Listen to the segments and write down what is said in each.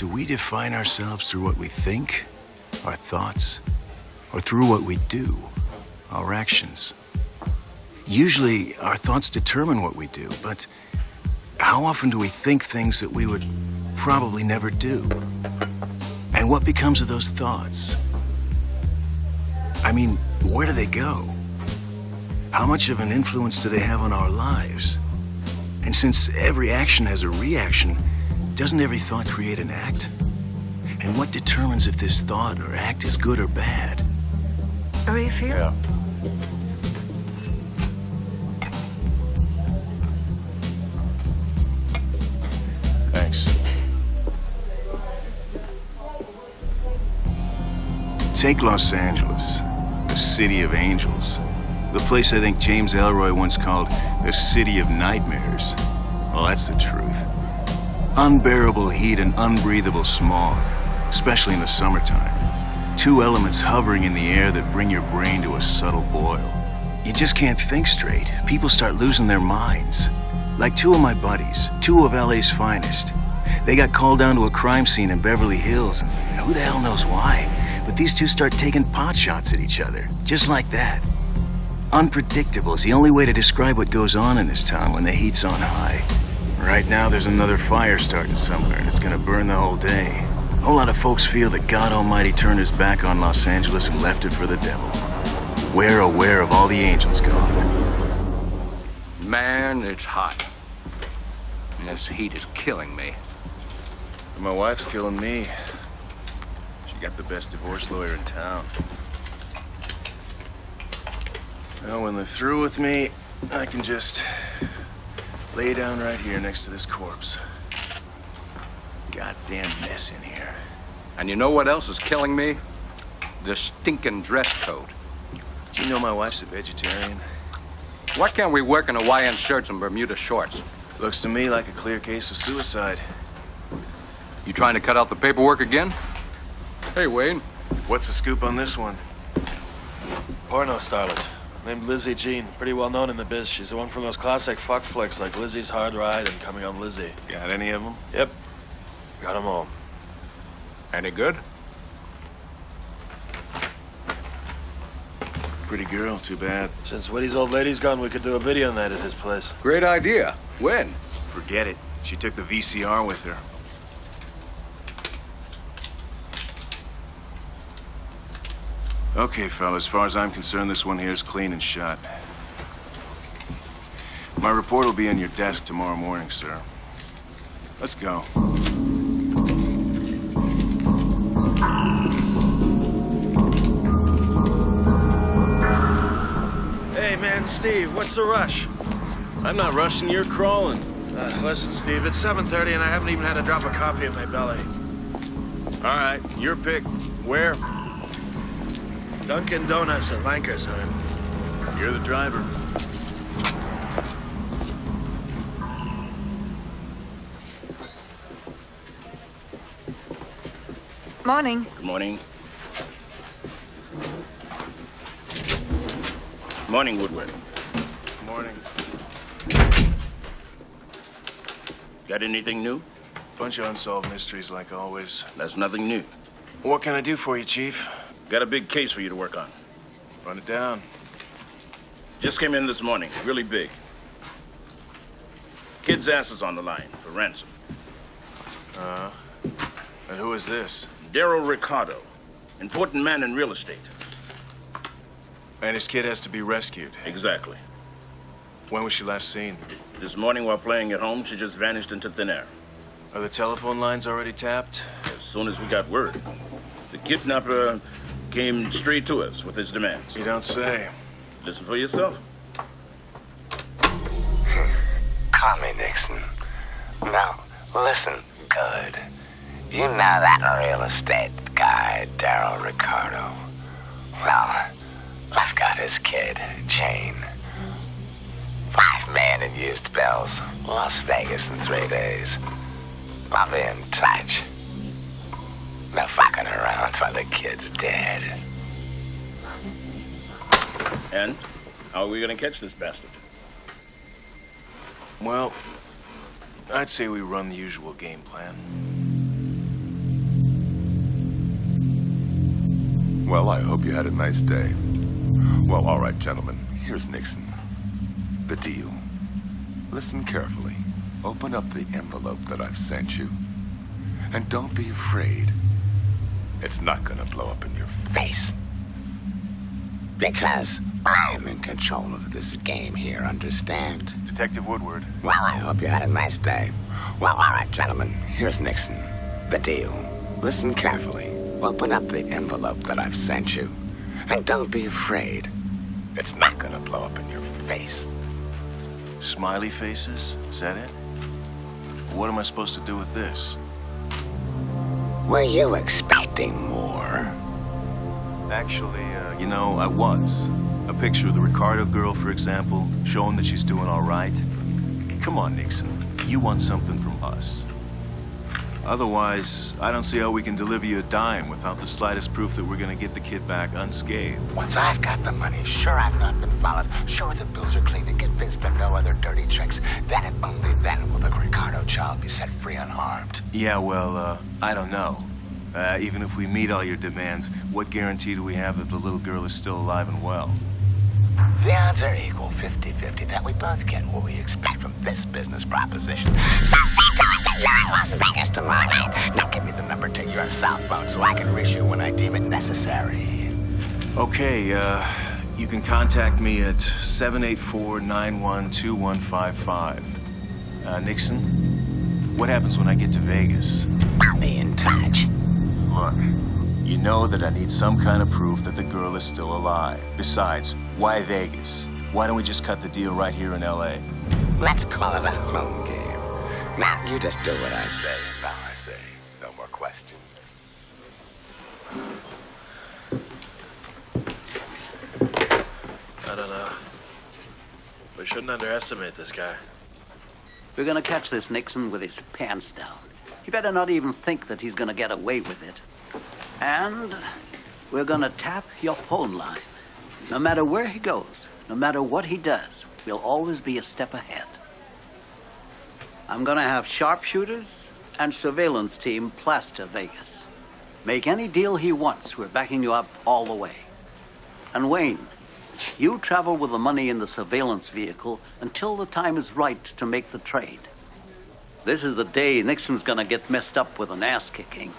do we define ourselves through what we think, our thoughts, or through what we do, our actions? Usually, our thoughts determine what we do, but how often do we think things that we would probably never do? And what becomes of those thoughts? I mean, where do they go? How much of an influence do they have on our lives? And since every action has a reaction, doesn't every thought create an act? And what determines if this thought or act is good or bad? A refill? Yeah. Thanks. Take Los Angeles, the city of angels. The place I think James Ellroy once called the city of nightmares. Well, that's the truth. Unbearable heat and unbreathable smog, especially in the summertime. Two elements hovering in the air that bring your brain to a subtle boil. You just can't think straight. People start losing their minds. Like two of my buddies, two of LA's finest. They got called down to a crime scene in Beverly Hills, and who the hell knows why, but these two start taking pot shots at each other, just like that. Unpredictable is the only way to describe what goes on in this town when the heat's on high. Right now, there's another fire starting somewhere, and it's gonna burn the whole day. A whole lot of folks feel that God Almighty turned his back on Los Angeles and left it for the devil. Where, oh where have all the angels gone? Man, it's hot. This heat is killing me. My wife's killing me. She got the best divorce lawyer in town. Well, when they're through with me, I can just lay down right here next to this corpse. Goddamn mess in here. And you know what else is killing me? This stinking dress code. Do you know my wife's a vegetarian? Why can't we work in Hawaiian shirts and Bermuda shorts? Looks to me like a clear case of suicide. You trying to cut out the paperwork again? Hey, Wayne. What's the scoop on this one? Porno starlet. Named Lizzie Jean. Pretty well known in the biz. She's the one from those classic fuck flicks like Lizzie's Hard Ride and Coming on Lizzie. Got any of them? Yep. Got them all. Any good? Pretty girl, too bad. Since Whitty's old lady's gone, we could do a video night at his place. Great idea. When? Forget it. She took the VCR with her. Okay, fellas, as far as I'm concerned, this one here is clean and shot. My report will be on your desk tomorrow morning, sir. Let's go. Hey, man, Steve, what's the rush? I'm not rushing, you're crawling. Listen, Steve, it's 7:30 and I haven't even had a drop of coffee in my belly. All right, your pick. Where? Dunkin' Donuts at Lancaster. You're the driver. Morning. Good morning. Morning, Woodward. Morning. Got anything new? Bunch of unsolved mysteries, like always. That's nothing new. What can I do for you, Chief? Got a big case for you to work on. Run it down. Just came in this morning, really big. Kid's ass is on the line for ransom. And who is this? Daryl Ricardo, important man in real estate. And his kid has to be rescued. Exactly. When was she last seen? This morning while playing at home, she just vanished into thin air. Are the telephone lines already tapped? As soon as we got word, the kidnapper came straight to us with his demands. You don't say. Listen for yourself. Call me Nixon. Now, listen good. You know that real estate guy, Daryl Ricardo. Well, I've got his kid, Jane. $5 million in used bills. Las Vegas in 3 days. I'll be in touch. No fucking around while the kid's dead. And how are we gonna catch this bastard? Well, I'd say we run the usual game plan. Well, I hope you had a nice day. Well, all right, gentlemen. Here's Nixon. The deal. Listen carefully. Open up the envelope that I've sent you. And don't be afraid. It's not gonna blow up in your face. Because I'm in control of this game here, understand? Detective Woodward. Well, I hope you had a nice day. Well, all right, gentlemen. Here's Nixon. The deal. Listen carefully. Open up the envelope that I've sent you. And don't be afraid. It's not gonna blow up in your face. Smiley faces? Is that it? What am I supposed to do with this? Were you expecting more? Actually, you know, I was. A picture of the Ricardo girl, for example, showing that she's doing all right. Come on, Nixon. You want something from us. Otherwise, I don't see how we can deliver you a dime without the slightest proof that we're gonna get the kid back unscathed. Once I've got the money, sure I've not been followed, sure the bills are clean and convinced there are no other dirty tricks, then and only then will the Ricardo child be set free unharmed. Yeah, well, I don't know. Even if we meet all your demands, what guarantee do we have that the little girl is still alive and well? The odds are equal, 50-50, that we both get what we expect from this business proposition. So see to it that you're in Las Vegas tomorrow night. Now give me the number to your cell phone so I can reach you when I deem it necessary. Okay, you can contact me at 784-912155. Nixon, what happens when I get to Vegas? I'll be in touch. Look, you know that I need some kind of proof that the girl is still alive. Besides, why Vegas? Why don't we just cut the deal right here in L.A.? Let's call it a home game. Now, you just do what I say, and now I say. No more questions. I don't know. We shouldn't underestimate this guy. We're gonna catch this Nixon with his pants down. He better not even think that he's gonna get away with it. And we're gonna tap your phone line. No matter where he goes, no matter what he does, we'll always be a step ahead. I'm gonna have sharpshooters and surveillance team plaster Vegas. Make any deal he wants. We're backing you up all the way. And Wayne, you travel with the money in the surveillance vehicle until the time is right to make the trade. This is the day Nixon's gonna get messed up with an ass kicking.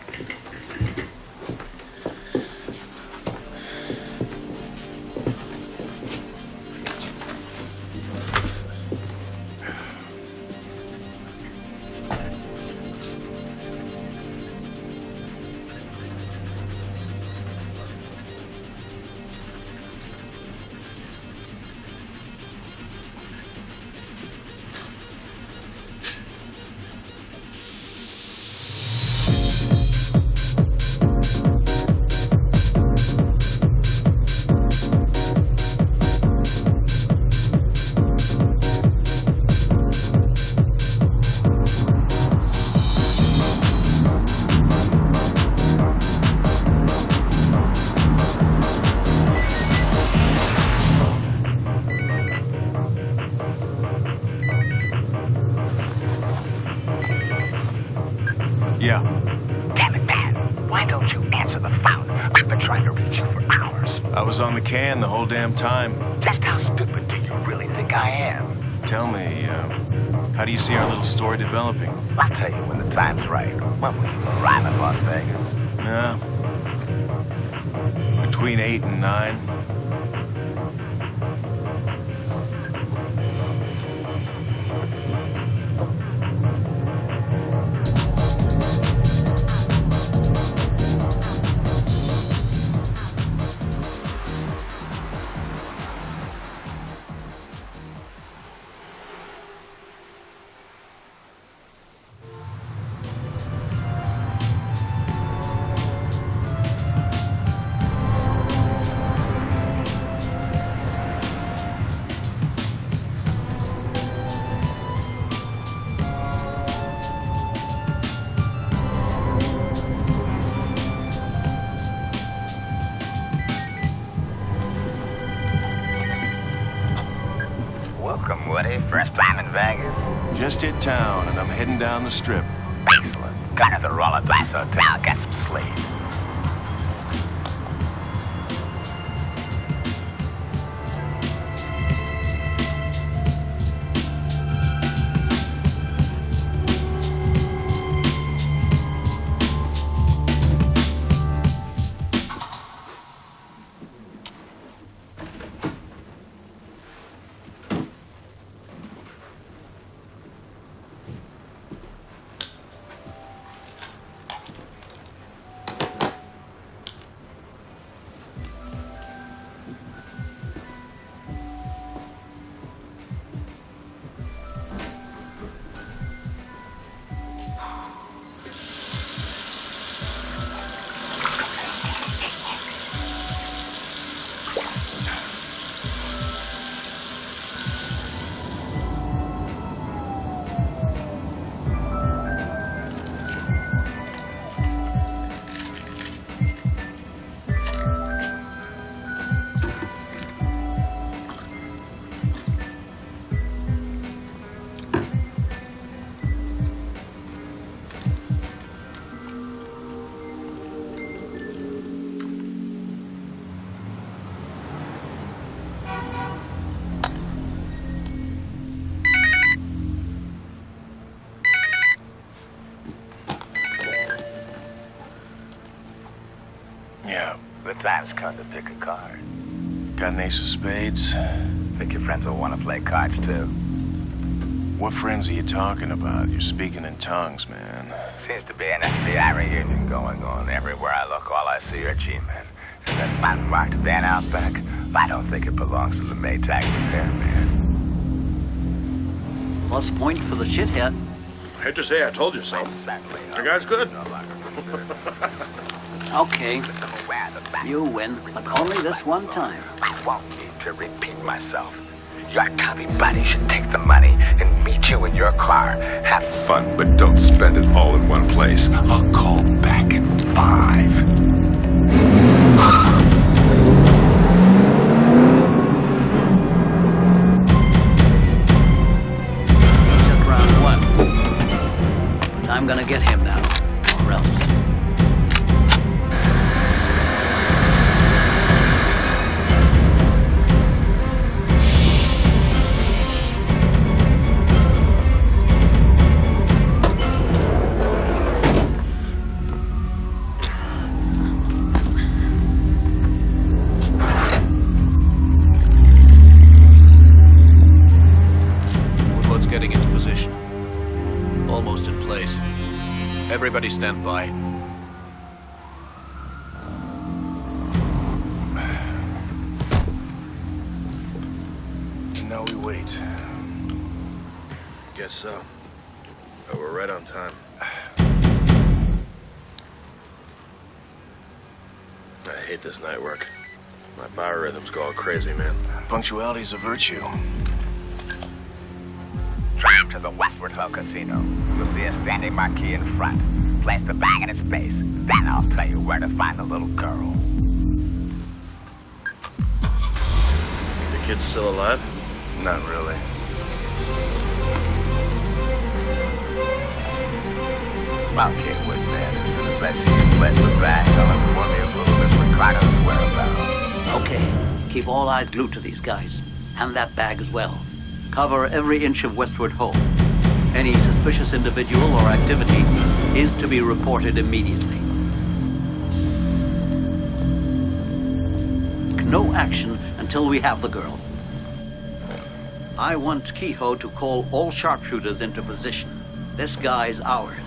Yeah. Damn it, man. Why don't you answer the phone? I've been trying to reach you for hours. I was on the can the whole damn time. Just how stupid do you really think I am? Tell me, how do you see our little story developing? I'll tell you when the time's right. When will you arrive in Las Vegas? Between 8 and 9. Welcome, Woody. First time in Vegas? Just hit town, and I'm heading down the strip. Excellent. Got to the Roller Dice Hotel. Get some sleep. time's come to pick a card. Got an ace of spades? Think your friends will want to play cards too. What friends are you talking about? You're speaking in tongues, man. Seems to be an FBI reunion going on. Everywhere I look, all I see are G-men. And that mountain marked Van Outback, I don't think it belongs to the Maytag repairman. Plus point for the shithead. Hate to say I told you so. The guy's good. Okay, you win, but only this one time. I won't need to repeat myself. Your Tommy buddy should take the money and meet you in your car. Have Fun, but don't spend it all in one place. I'll call back in 5. Took round 1. I'm gonna get him now, or else. Getting into position. Almost in place. Everybody stand by. Now we wait. Guess so. But we're right on time. I hate this night work. My biorhythm's going crazy, man. Punctuality's a virtue. drive to the Westward Ho Casino. You'll see a standing marquee in front. Place the bag in its base. Then I'll tell you where to find the little girl. The kid's still alive? Not really. Okay, with that, as soon as I see you place the bag, I'll inform you of little Miss Ricardo's whereabouts. Okay, keep all eyes glued to these guys. And that bag as well. Cover every inch of Westward Ho. Any suspicious individual or activity is to be reported immediately. No action until we have the girl. I want Kehoe to call all sharpshooters into position. This guy's ours.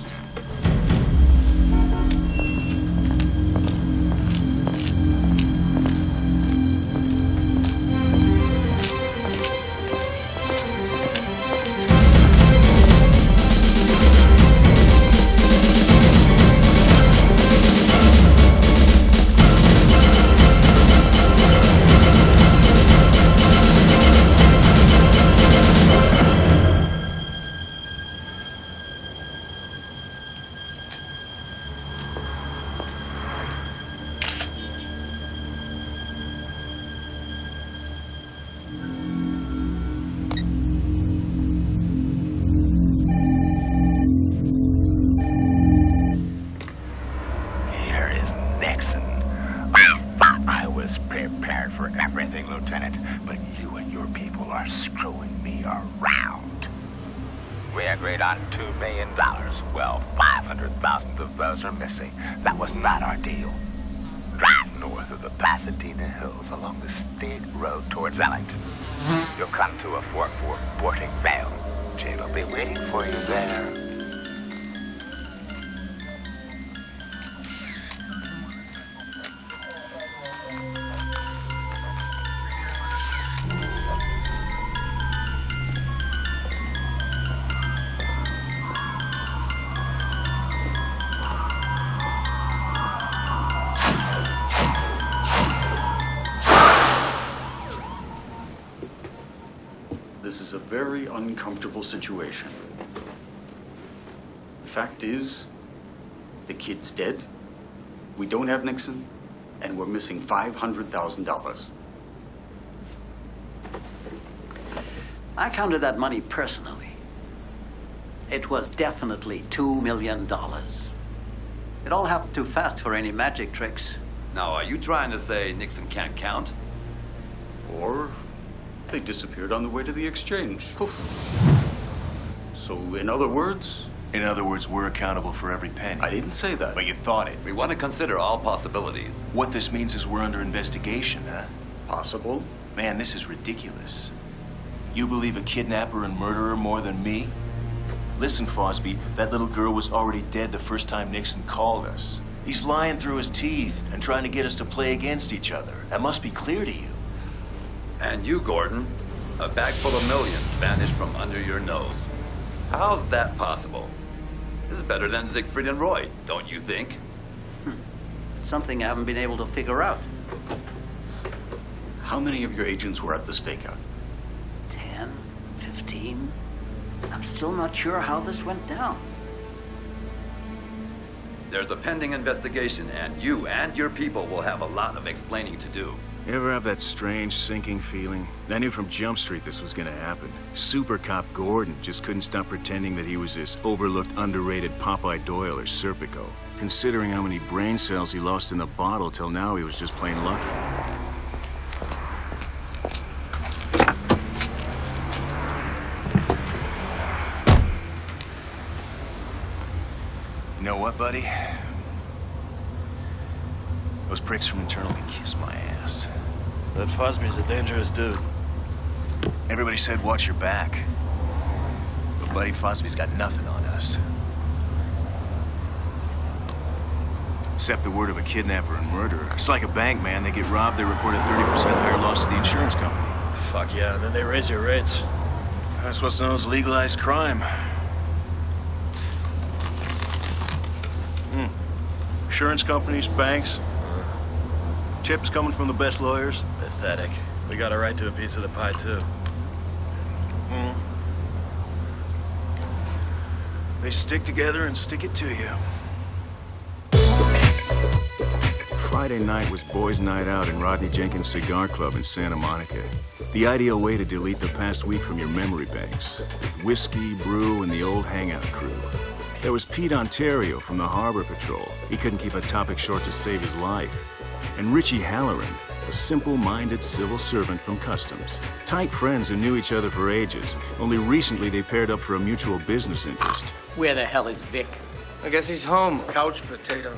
Well, 500,000 of those are missing. That was not our deal. Drive north of the Pasadena Hills along the state road towards Ellington. You'll come to a fork for Boarding Vale. Jane will be waiting for you there. This is a very uncomfortable situation. The fact is, the kid's dead, we don't have Nixon, and we're missing $500,000. I counted that money personally. It was definitely $2 million. It all happened too fast for any magic tricks. Now, are you trying to say Nixon can't count? Or they disappeared on the way to the exchange. Poof. So, in other words, In other words, we're accountable for every penny. I didn't say that. But you thought it. We want to consider all possibilities. What this means is we're under investigation, huh? Possible? Man, this is ridiculous. You believe a kidnapper and murderer more than me? Listen, Fosby, that little girl was already dead the first time Nixon called us. He's lying through his teeth and trying to get us to play against each other. That must be clear to you. And you, Gordon, a bag full of millions vanished from under your nose. How's that possible? This is better than Siegfried and Roy, don't you think? Something I haven't been able to figure out. How many of your agents were at the stakeout? 10, 15? I'm still not sure how this went down. There's a pending investigation, and you and your people will have a lot of explaining to do. You ever have that strange, sinking feeling? I knew from Jump Street this was gonna happen. Super Cop Gordon just couldn't stop pretending that he was this overlooked, underrated Popeye Doyle or Serpico. Considering how many brain cells he lost in the bottle till now, he was just plain lucky. You know what, buddy? Those pricks from Internal can kiss my ass. That Fosby's a dangerous dude. Everybody said watch your back. But buddy, Fosby's got nothing on us. Except the word of a kidnapper and murderer. It's like a bank, man. They get robbed, they report a 30% higher loss to the insurance company. Fuck yeah, and then they raise your rates. That's what's known as legalized crime. Insurance companies, banks. Tips coming from the best lawyers. Pathetic. We got a right to a piece of the pie, too. They stick together and stick it to you. Friday night was boys' night out in Rodney Jenkins' Cigar Club in Santa Monica. The ideal way to delete the past week from your memory banks. Whiskey, brew, and the old hangout crew. There was Pete Ontario from the Harbor Patrol. He couldn't keep a topic short to save his life. And Richie Halloran, a simple-minded civil servant from Customs. Tight friends who knew each other for ages. Only recently they paired up for a mutual business interest. Where the hell is Vic? I guess he's home. Couch potato.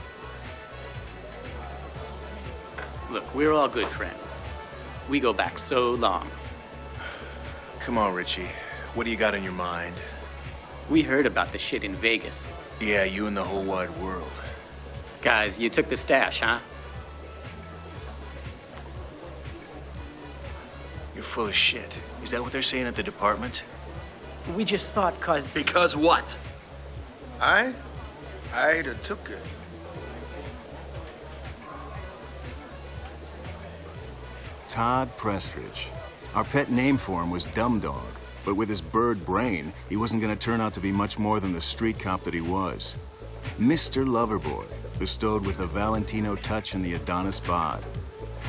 Look, we're all good friends. We go back so long. Come on, Richie. What do you got in your mind? We heard about the shit in Vegas. Yeah, you and the whole wide world. Guys, you took the stash, huh? You're full of shit. Is that what they're saying at the department? We just thought cause... Because what? I'd have took it. Todd Prestridge. Our pet name for him was Dumb Dog. But with his bird brain, he wasn't going to turn out to be much more than the street cop that he was. Mr. Loverboy, bestowed with a Valentino touch and the Adonis bod.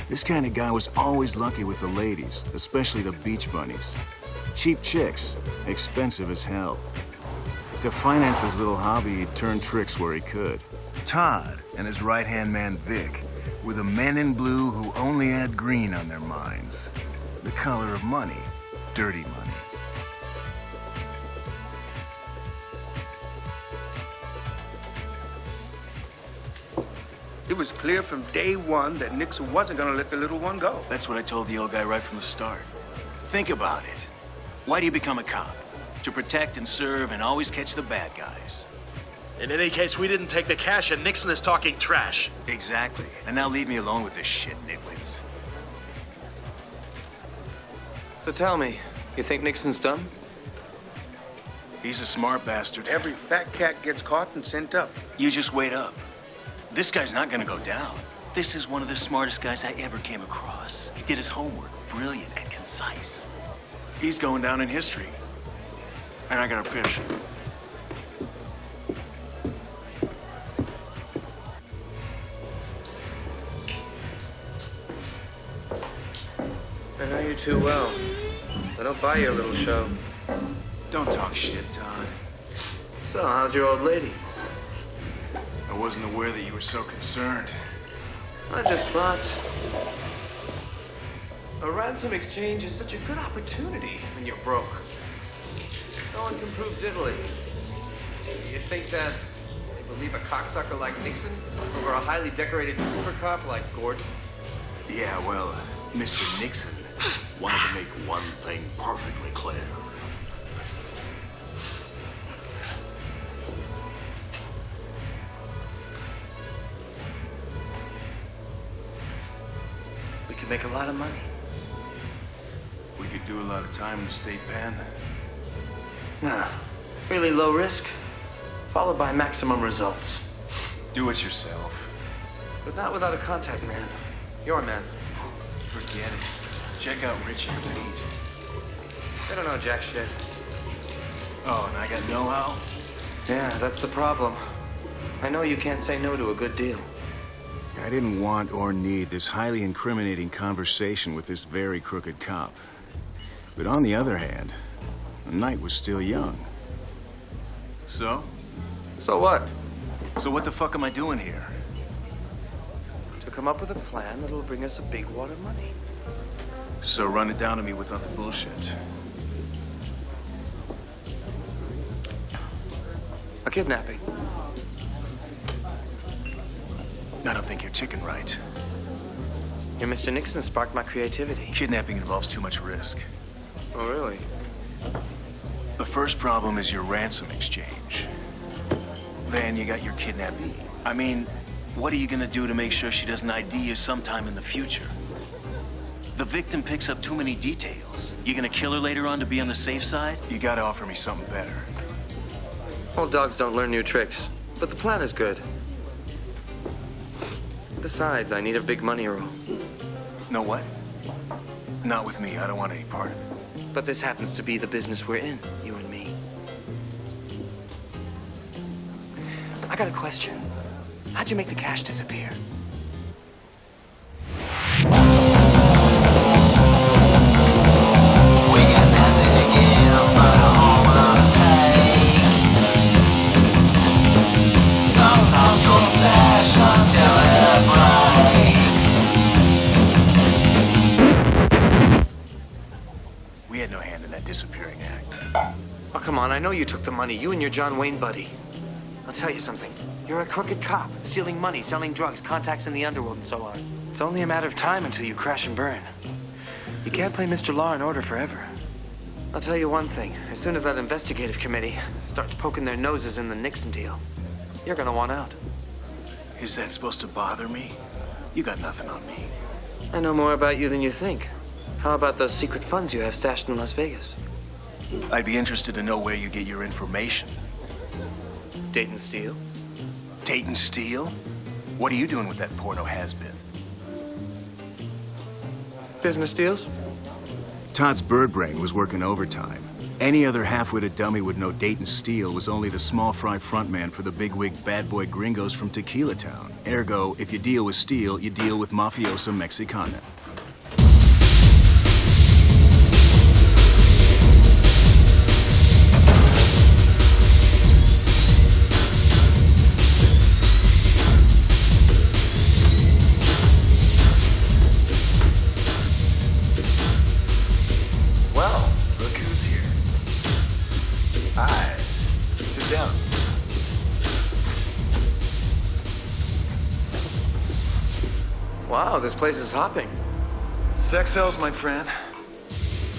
This kind of guy was always lucky with the ladies, especially the beach bunnies. Cheap chicks, expensive as hell. To finance his little hobby, he'd turn tricks where he could. Todd and his right-hand man, Vic, were the men in blue who only had green on their minds. The color of money, dirty money. It was clear from day one that Nixon wasn't gonna let the little one go. That's what I told the old guy right from the start. Think about it. Why do you become a cop? To protect and serve and always catch the bad guys. In any case, we didn't take the cash and Nixon is talking trash. Exactly. And now leave me alone with this shit, nitwits. So tell me, you think Nixon's done? He's a smart bastard. Every fat cat gets caught and sent up. You just wait up. This guy's not gonna go down. This is one of the smartest guys I ever came across. He did his homework, brilliant and concise. He's going down in history. And I gotta piss. I know you too well. I don't buy your little show. Don't talk shit, Todd. So, how's your old lady? I wasn't aware that you were so concerned. I just thought... A ransom exchange is such a good opportunity when you're broke. No one can prove diddly. You think that they believe a cocksucker like Nixon over a highly decorated super cop like Gordon? Yeah, well, Mr. Nixon wanted to make one thing perfectly clear. We could make a lot of money. We could do a lot of time in the state pen. Nah, really low risk, followed by maximum results. Do it yourself. But not without a contact man. Your man. Forget it. Check out Richard Pete. They don't know jack shit. Oh, and I got know-how? Yeah, that's the problem. I know you can't say no to a good deal. I didn't want or need this highly incriminating conversation with this very crooked cop. But on the other hand, the night was still young. So? So what? So what the fuck am I doing here? To come up with a plan that'll bring us a big wad of money. So run it down to me without the bullshit. A kidnapping. I don't think you're chicken right. Your Mr. Nixon sparked my creativity. Kidnapping involves too much risk. Oh, really? The first problem is your ransom exchange. Then you got your kidnappee. I mean, what are you gonna do to make sure she doesn't ID you sometime in the future? The victim picks up too many details. You gonna kill her later on to be on the safe side? You gotta offer me something better. Old dogs don't learn new tricks, but the plan is good. Besides, I need a big money roll. Know what? Not with me. I don't want any part of it. But this happens to be the business we're in, you and me. I got a question. How'd you make the cash disappear? We had no hand in that disappearing act. Oh, come on. I know you took the money. You and your John Wayne buddy. I'll tell you something. You're a crooked cop, stealing money, selling drugs, contacts in the underworld, and so on. It's only a matter of time until you crash and burn. You can't play Mr. Law and Order forever. I'll tell you one thing. As soon as that investigative committee starts poking their noses in the Nixon deal, you're gonna want out. Is that supposed to bother me? You got nothing on me. I know more about you than you think. How about those secret funds you have stashed in Las Vegas? I'd be interested to know where you get your information. Dayton Steel? Dayton Steel? What are you doing with that porno has-been? Business deals? Todd's birdbrain was working overtime. Any other half-witted dummy would know Dayton Steel was only the small fry frontman for the bigwig bad boy gringos from Tequila Town. Ergo, if you deal with Steel, you deal with Mafioso Mexicana. Wow, this place is hopping. Sex sells, my friend.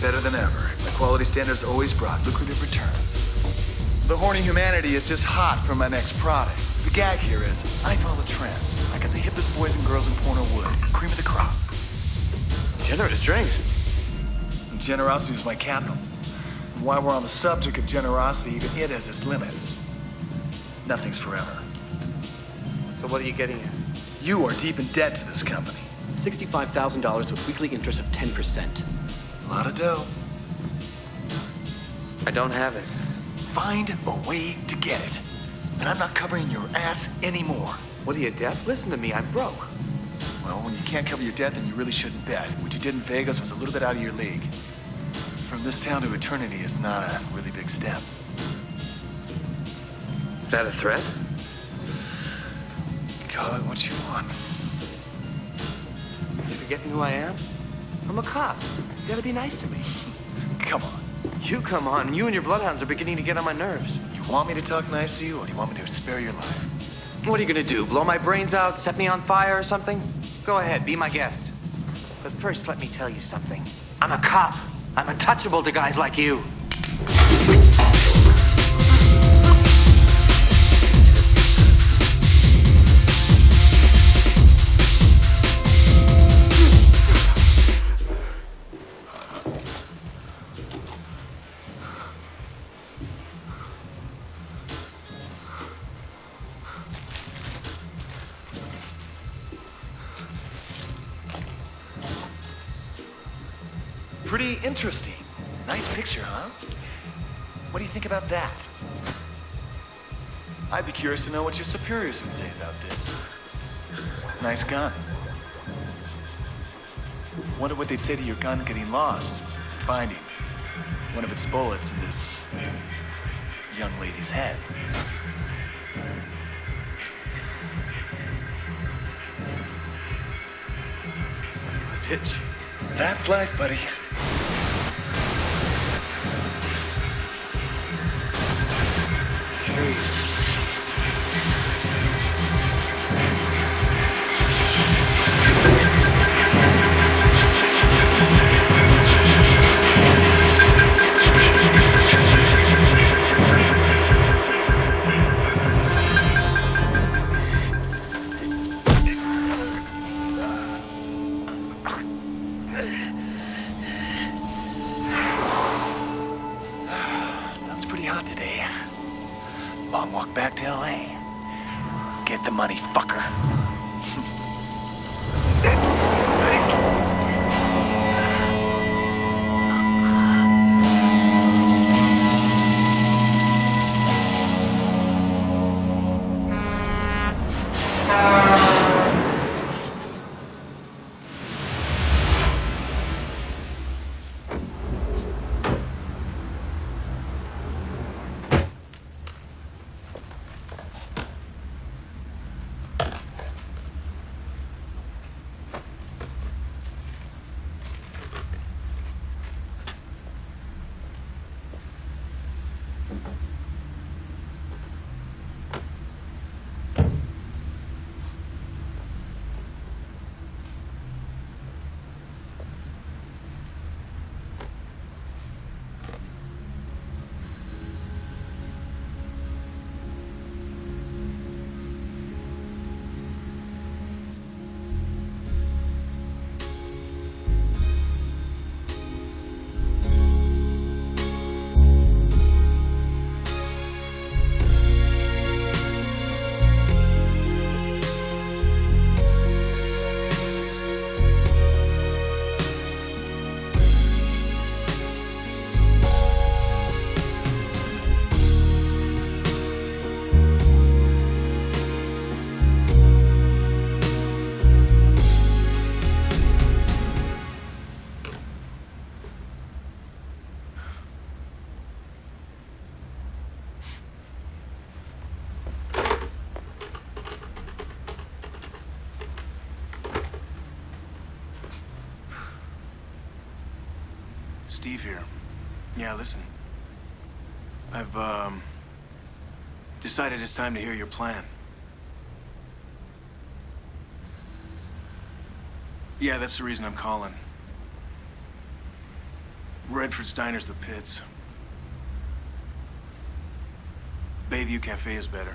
Better than ever. My quality standards always brought lucrative returns. The horny humanity is just hot for my next product. The gag here is, I follow trends. I got the hippest boys and girls in porno wood. Cream of the crop. Generous drinks. And generosity is my capital. And while we're on the subject of generosity, even it has its limits. Nothing's forever. So what are you getting at? You are deep in debt to this company. $65,000 with weekly interest of 10%. A lot of dough. I don't have it. Find a way to get it. And I'm not covering your ass anymore. What are you, deaf? Listen to me, I'm broke. Well, when you can't cover your debt, then you really shouldn't bet. What you did in Vegas was a little bit out of your league. From this town to eternity is not a really big step. Is that a threat? Call it what you want. You forgetting who I am? I'm a cop. You gotta be nice to me. Come on. You come on. You and your bloodhounds are beginning to get on my nerves. You want me to talk nice to you, or do you want me to spare your life? What are you gonna do? Blow my brains out? Set me on fire or something? Go ahead, be my guest. But first, let me tell you something. I'm a cop. I'm untouchable to guys like you. Pretty interesting. Nice picture, huh? What do you think about that? I'd be curious to know what your superiors would say about this. Nice gun. Wonder what they'd say to your gun getting lost, finding one of its bullets in this young lady's head. Pitch. That's life, buddy. Sounds pretty hot today. Long walk back to LA. Get the money, fucker. Steve here. Yeah, listen. I've, decided it's time to hear your plan. Yeah, that's the reason I'm calling. Redford's Diner's the pits. Bayview Cafe is better.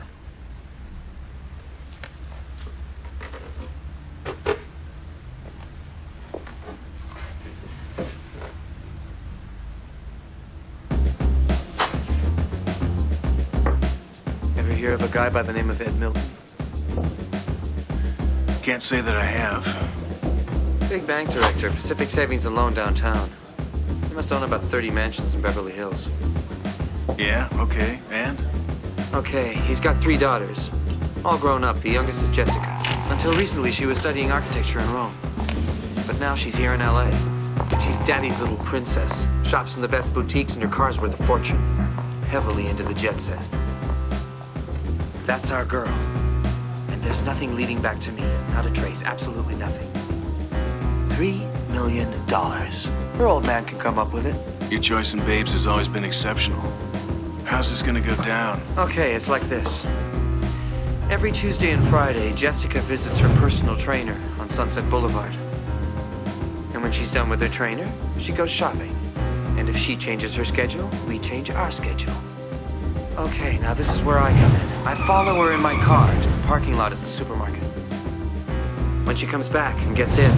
Hear of a guy by the name of Ed Milton? Can't say that I have. Big bank director, Pacific Savings and Loan downtown. He must own about 30 mansions in Beverly Hills. Yeah, okay, and? Okay, he's got 3 daughters. All grown up, the youngest is Jessica. Until recently, she was studying architecture in Rome. But now she's here in LA. She's daddy's little princess. Shops in the best boutiques and her car's worth a fortune. Heavily into the jet set. That's our girl. And there's nothing leading back to me. Not a trace. Absolutely nothing. $3 million. Her old man can come up with it. Your choice in babes has always been exceptional. How's this gonna go down? Okay, it's like this. Every Tuesday and Friday, Jessica visits her personal trainer on Sunset Boulevard. And when she's done with her trainer, she goes shopping. And if she changes her schedule, we change our schedule. Okay, now this is where I come in. I follow her in my car to the parking lot at the supermarket. When she comes back and gets in,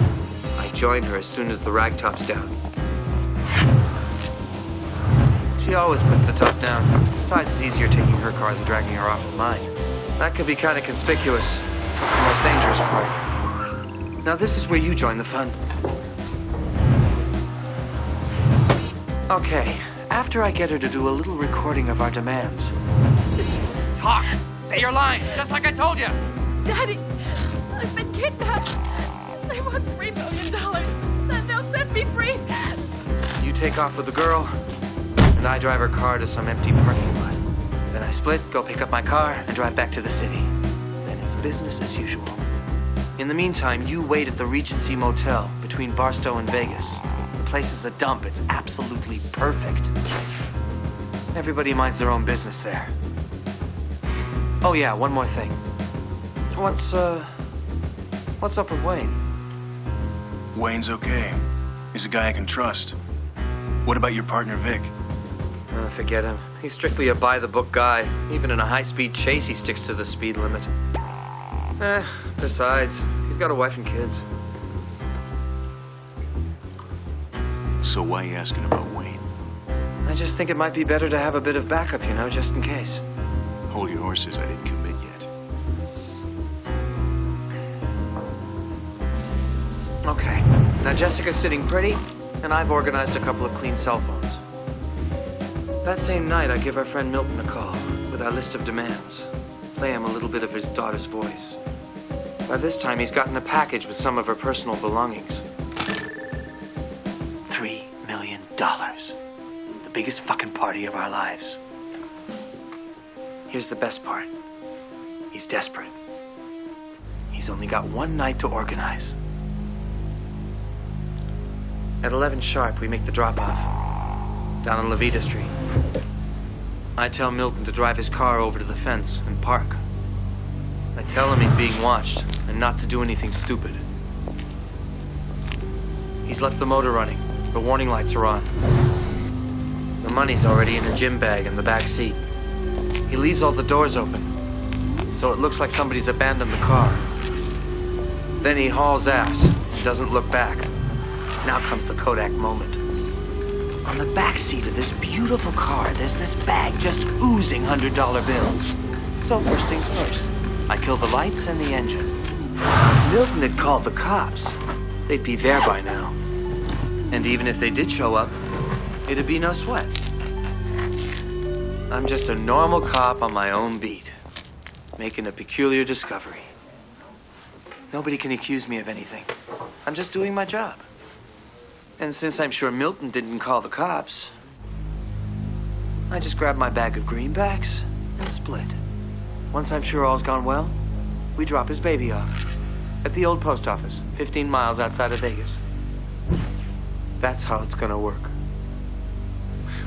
I join her as soon as the rag top's down. She always puts the top down. Besides, it's easier taking her car than dragging her off in mine. That could be kind of conspicuous. It's the most dangerous part. Now this is where you join the fun. Okay, after I get her to do a little recording of our demands. Talk! Say your line, just like I told you! Daddy, I've been kidnapped. They want $3 million. Then they'll set me free. You take off with the girl, and I drive her car to some empty parking lot. Then I split, go pick up my car, and drive back to the city. Then it's business as usual. In the meantime, you wait at the Regency Motel between Barstow and Vegas. The place is a dump. It's absolutely perfect. Everybody minds their own business there. Oh yeah, one more thing. What's up with Wayne? Wayne's okay. He's a guy I can trust. What about your partner, Vic? Forget him. He's strictly a by-the-book guy. Even in a high-speed chase, he sticks to the speed limit. Besides, he's got a wife and kids. So why are you asking about Wayne? I just think it might be better to have a bit of backup, you know, just in case. Hold your horses, I didn't commit yet. Okay. Now Jessica's sitting pretty, and I've organized a couple of clean cell phones. That same night, I give our friend Milton a call with our list of demands. Play him a little bit of his daughter's voice. By this time, he's gotten a package with some of her personal belongings. $3 million. The biggest fucking party of our lives. Here's the best part. He's desperate. He's only got one night to organize. At 11 sharp, we make the drop-off. Down on Levita Street. I tell Milton to drive his car over to the fence and park. I tell him he's being watched and not to do anything stupid. He's left the motor running. The warning lights are on. The money's already in a gym bag in the back seat. He leaves all the doors open, so it looks like somebody's abandoned the car. Then he hauls ass and doesn't look back. Now comes the Kodak moment. On the back seat of this beautiful car, there's this bag just oozing $100 bills. So first things first, I kill the lights and the engine. If Milton had called the cops, they'd be there by now. And even if they did show up, it'd be no sweat. I'm just a normal cop on my own beat, making a peculiar discovery. Nobody can accuse me of anything. I'm just doing my job. And since I'm sure Milton didn't call the cops, I just grab my bag of greenbacks and split. Once I'm sure all's gone well, we drop his baby off at the old post office, 15 miles outside of Vegas. That's how it's gonna work.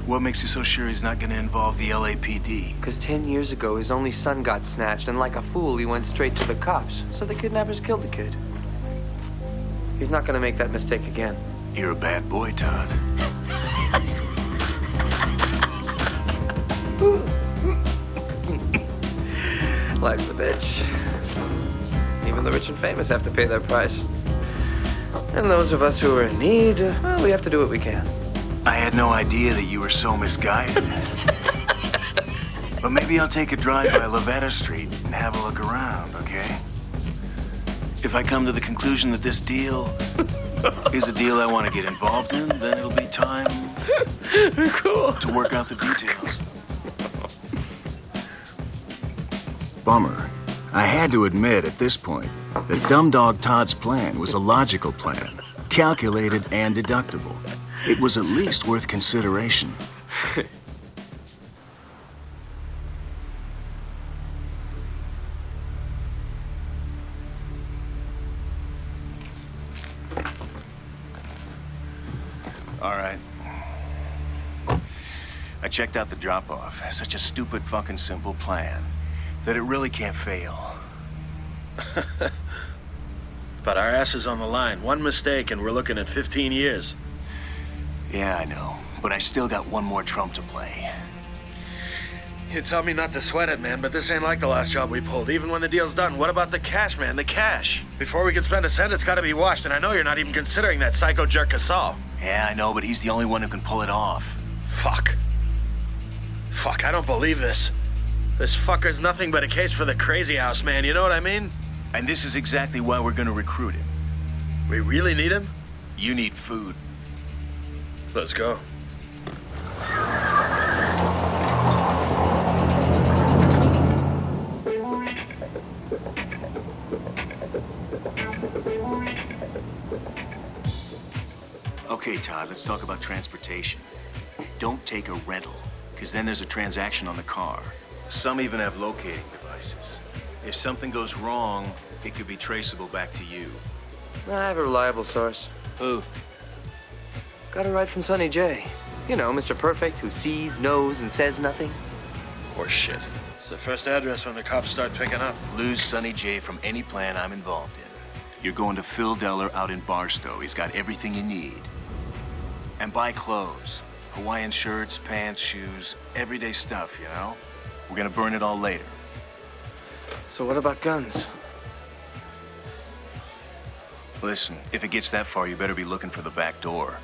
What makes you so sure he's not gonna involve the LAPD? Because 10 years ago, his only son got snatched, and like a fool, he went straight to the cops. So the kidnappers killed the kid. He's not gonna make that mistake again. You're a bad boy, Todd. Life's a bitch. Even the rich and famous have to pay their price. And those of us who are in need, well, we have to do what we can. I had no idea that you were so misguided. But maybe I'll take a drive by Levetta Street and have a look around, okay? If I come to the conclusion that this deal is a deal I want to get involved in, then it'll be time to work out the details. Bummer. I had to admit at this point that Dumb Dog Todd's plan was a logical plan, calculated and deductible. It was at least worth consideration. All right. checked out the drop-off. Such a stupid fucking simple plan that it really can't fail. But our ass is on the line. One mistake and we're looking at 15 years. Yeah, I know. But I still got one more trump to play. You tell me not to sweat it, man, but this ain't like the last job we pulled. Even when the deal's done, what about the cash, man? The cash. Before we can spend a cent, it's gotta be washed, and I know you're not even considering that psycho jerk Casal. Yeah, I know, but he's the only one who can pull it off. Fuck. Fuck, I don't believe this. This fucker's nothing but a case for the crazy house, man, you know what I mean? And this is exactly why we're gonna recruit him. We really need him? You need food. Let's go. Okay, Todd, let's talk about transportation. Don't take a rental, because then there's a transaction on the car. Some even have locating devices. If something goes wrong, it could be traceable back to you. I have a reliable source. Who? Got a ride from Sonny J. You know, Mr. Perfect, who sees, knows, and says nothing. Or shit. It's the first address when the cops start picking up. Lose Sonny J from any plan I'm involved in. You're going to Phil Deller out in Barstow. He's got everything you need. And buy clothes. Hawaiian shirts, pants, shoes, everyday stuff, you know? We're gonna burn it all later. So what about guns? Listen, if it gets that far, you better be looking for the back door.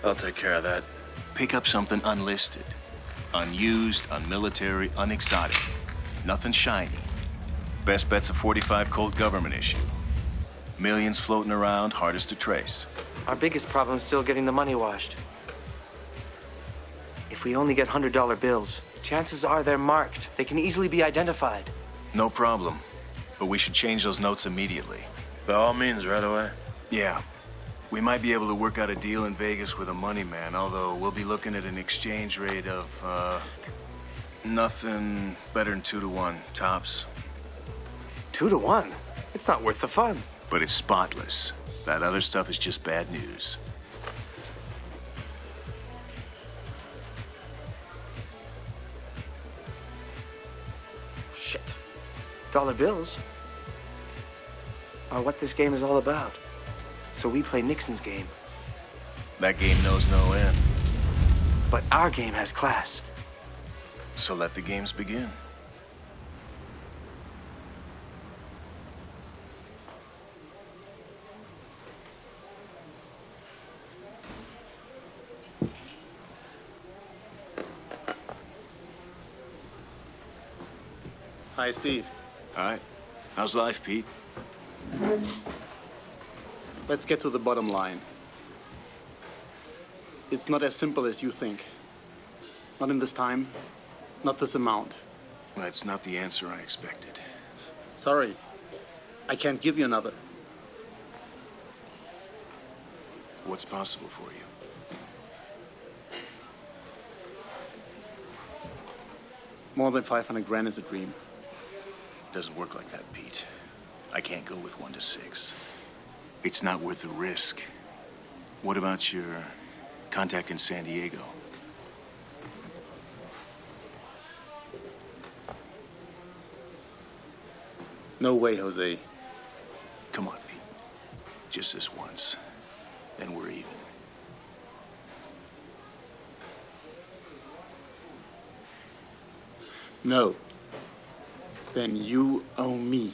I'll take care of that. Pick up something unlisted. Unused, unmilitary, unexotic. Nothing shiny. Best bet's a .45 Colt government issue. Millions floating around, hardest to trace. Our biggest problem's still getting the money washed. If we only get $100 bills, chances are they're marked. They can easily be identified. No problem. But we should change those notes immediately. By all means, right away. Yeah. We might be able to work out a deal in Vegas with a money man, although we'll be looking at an exchange rate of, nothing better than 2 to 1, tops. 2 to 1? It's not worth the fun. But it's spotless. That other stuff is just bad news. Shit. Dollar bills are what this game is all about. So we play Nixon's game. That game knows no end. But our game has class. So let the games begin. Hi, Steve. Hi. How's life, Pete? Let's get to the bottom line. It's not as simple as you think. Not in this time, not this amount. That's not the answer I expected. Sorry, I can't give you another. What's possible for you? More than 500 grand is a dream. Doesn't work like that, Pete. I can't go with 1 to 6. It's not worth the risk. What about your contact in San Diego? No way, Jose. Come on, Pete. Just this once. Then we're even. No. Then you owe me.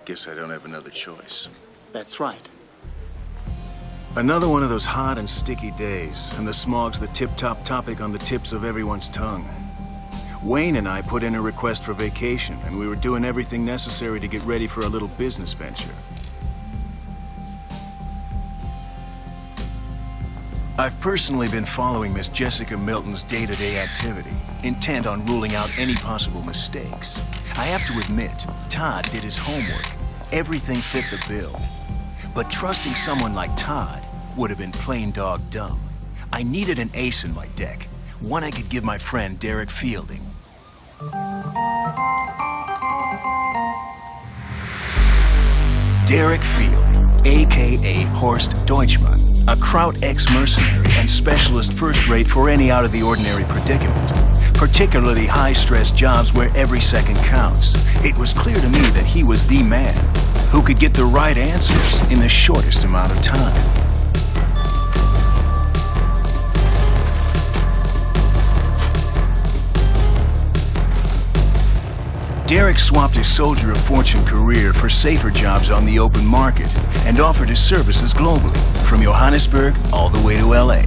Guess I don't have another choice. That's right. Another one of those hot and sticky days, and the smog's the tip-top topic on the tips of everyone's tongue. Wayne and I put in a request for vacation, and we were doing everything necessary to get ready for a little business venture. I've personally been following Miss Jessica Milton's day-to-day activity, intent on ruling out any possible mistakes. I have to admit, Todd did his homework. Everything fit the bill. But trusting someone like Todd would have been plain dog dumb. I needed an ace in my deck, one I could give my friend Derek Fielding. Derek Fielding, a.k.a. Horst Deutschmann. a Kraut ex-mercenary and specialist first rate for any out-of-the-ordinary predicament, particularly high-stress jobs where every second counts. It was clear to me that he was the man who could get the right answers in the shortest amount of time. Derek swapped his Soldier of Fortune career for safer jobs on the open market and offered his services globally, from Johannesburg all the way to LA.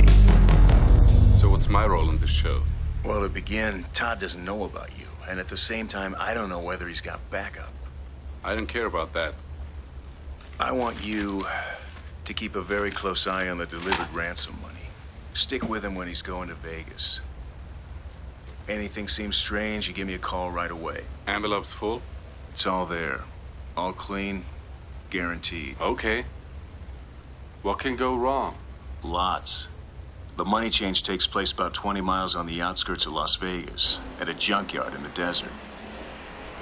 So what's my role in this show? Well, to begin, Todd doesn't know about you, and at the same time, I don't know whether he's got backup. I don't care about that. I want you to keep a very close eye on the delivered ransom money. Stick with him when he's going to Vegas. Anything seems strange, you give me a call right away. Envelope's full? It's all there. All clean, guaranteed. Okay. What can go wrong? Lots. The money change takes place about 20 miles on the outskirts of Las Vegas, at a junkyard in the desert.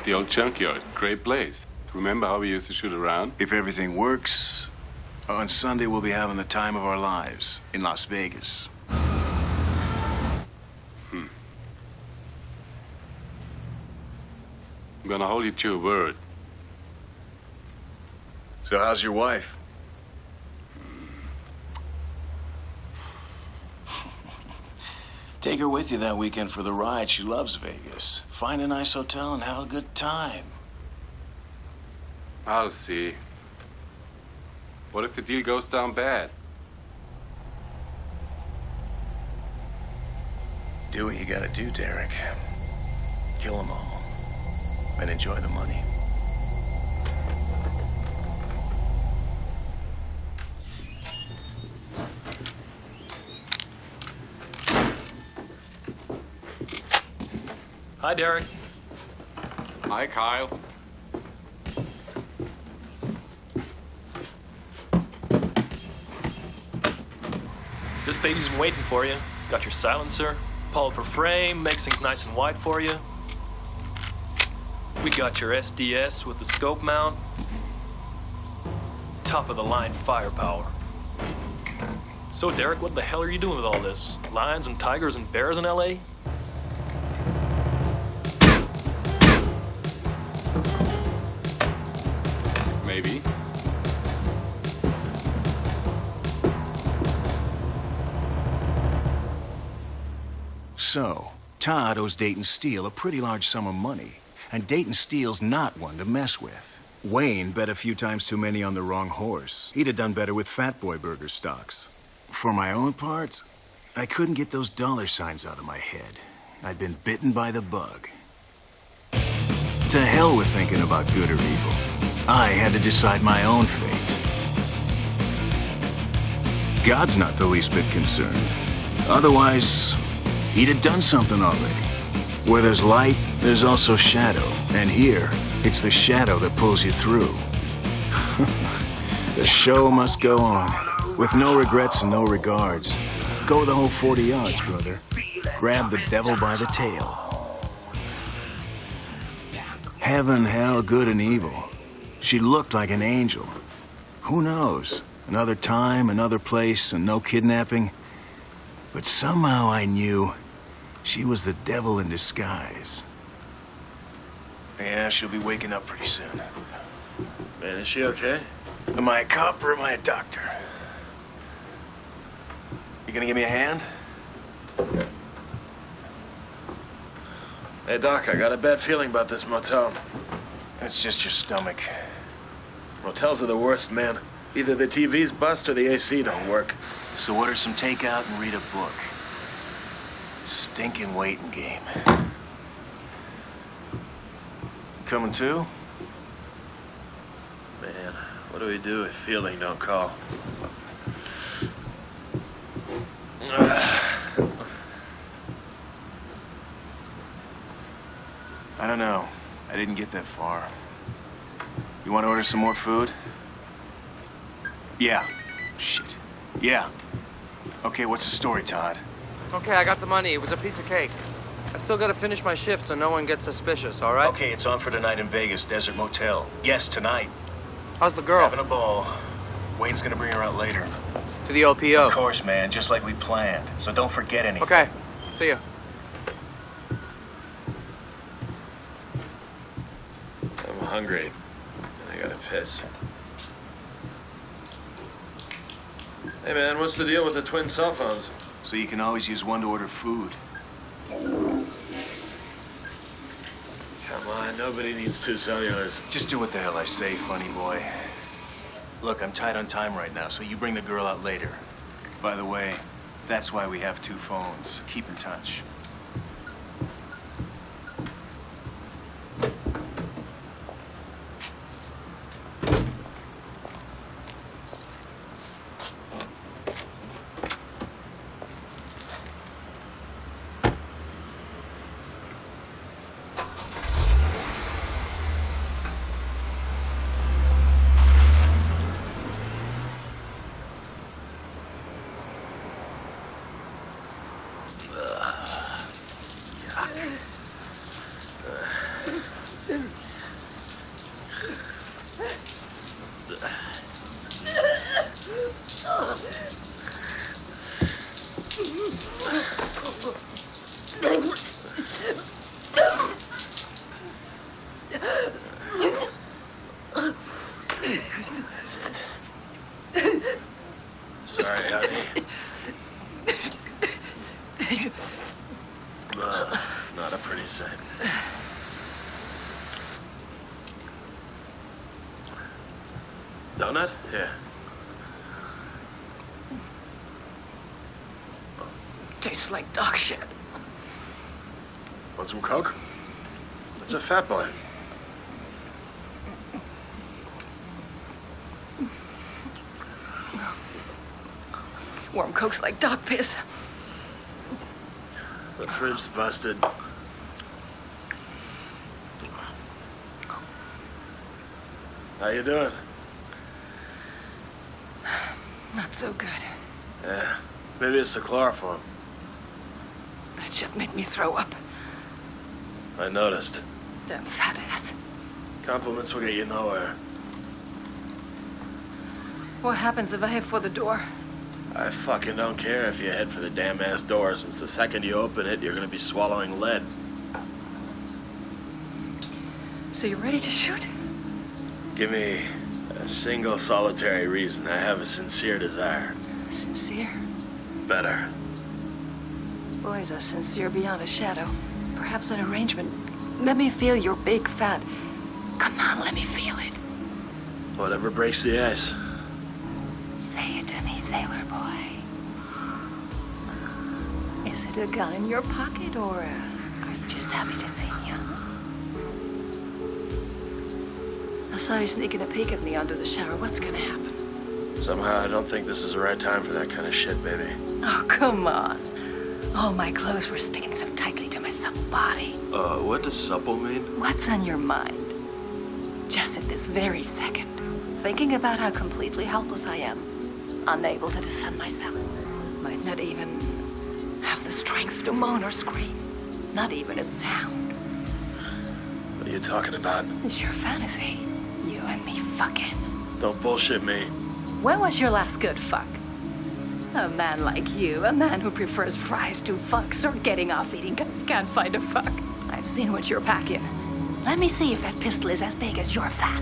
The old junkyard. Great place. Remember how we used to shoot around? If everything works, on Sunday we'll be having the time of our lives in Las Vegas. I'm gonna hold you to a word. So how's your wife? Take her with you that weekend for the ride. She loves Vegas. Find a nice hotel and have a good time. I'll see. What if the deal goes down bad? Do what you gotta do, Derek. Kill them all. And enjoy the money. Hi, Derek. Hi, Kyle. This baby's been waiting for you. Got your silencer, pulled for frame, makes things nice and wide for you. We got your SDS with the scope mount. Top of the line firepower. So, Derek, what the hell are you doing with all this? Lions and tigers and bears in LA? Maybe. So, Todd owes Dayton Steele a pretty large sum of money, and Dayton Steele's not one to mess with. Wayne bet a few times too many on the wrong horse. He'd have done better with Fat Boy Burger stocks. For my own part, I couldn't get those dollar signs out of my head. I'd been bitten by the bug. To hell with thinking about good or evil. I had to decide my own fate. God's not the least bit concerned. Otherwise, he'd have done something already. Where there's light, there's also shadow. And here, it's the shadow that pulls you through. The show must go on, with no regrets and no regards. Go the whole 40 yards, brother. Grab the devil by the tail. Heaven, hell, good and evil. She looked like an angel. Who knows? Another time, another place, and no kidnapping. But somehow I knew she was the devil in disguise. Yeah, she'll be waking up pretty soon. Man, is she okay? Am I a cop or am I a doctor? You gonna give me a hand? Hey, Doc, I got a bad feeling about this motel. It's just your stomach. Motels are the worst, man. Either the TV's bust or the AC don't work. So order some takeout and read a book. Stinking waiting game. Coming too? Man, what do we do if Fielding don't call? I don't know. I didn't get that far. You want to order some more food? Yeah. Shit. Yeah. Okay, what's the story, Todd? Okay, I got the money. It was a piece of cake. I still gotta finish my shift so no one gets suspicious, all right? Okay, it's on for tonight in Vegas, Desert Motel. Yes, tonight. How's the girl? Having a ball. Wayne's gonna bring her out later. To the OPO. Of course, man, just like we planned. So don't forget anything. Okay. See ya. I'm hungry. I gotta piss. Hey man, what's the deal with the twin cell phones? So you can always use one to order food. Come on, nobody needs two cellulars. Just do what the hell I say, funny boy. Look, I'm tight on time right now, so you bring the girl out later. By the way, that's why we have two phones. Keep in touch. Sorry, honey. Not a pretty sight. Donut? Here. Tastes like dog shit. Want some Coke? It's a fat boy. Warm Coke's like dog piss. The fridge's busted. How you doing? Not so good. Yeah, maybe it's the chloroform. That shit made me throw up. I noticed. Damn fat ass. Compliments will get you nowhere. What happens if I head for the door? I fucking don't care if you head for the damn ass door, since the second you open it, you're gonna be swallowing lead. So you're ready to shoot? Give me a single solitary reason. I have a sincere desire. Sincere? Better. Boys are sincere beyond a shadow. Perhaps an arrangement. Let me feel your big fat. Come on, let me feel it. Whatever breaks the ice. Say it to me, sailor boy. Is it a gun in your pocket, or are you just happy to see me? I saw you sneaking a peek at me under the shower. What's gonna happen? Somehow I don't think this is the right time for that kind of shit, baby. Oh, come on. All my clothes were sticking so tightly to my supple body. What does supple mean? What's on your mind? Just at this very second. Thinking about how completely helpless I am. Unable to defend myself. Might not even have the strength to moan or scream. Not even a sound. What are you talking about? It's your fantasy. You and me fucking. Don't bullshit me. When was your last good fuck? A man like you, a man who prefers fries to fucks or getting off eating can't find a fuck. I've seen what you're packing. Let me see if that pistol is as big as your fat.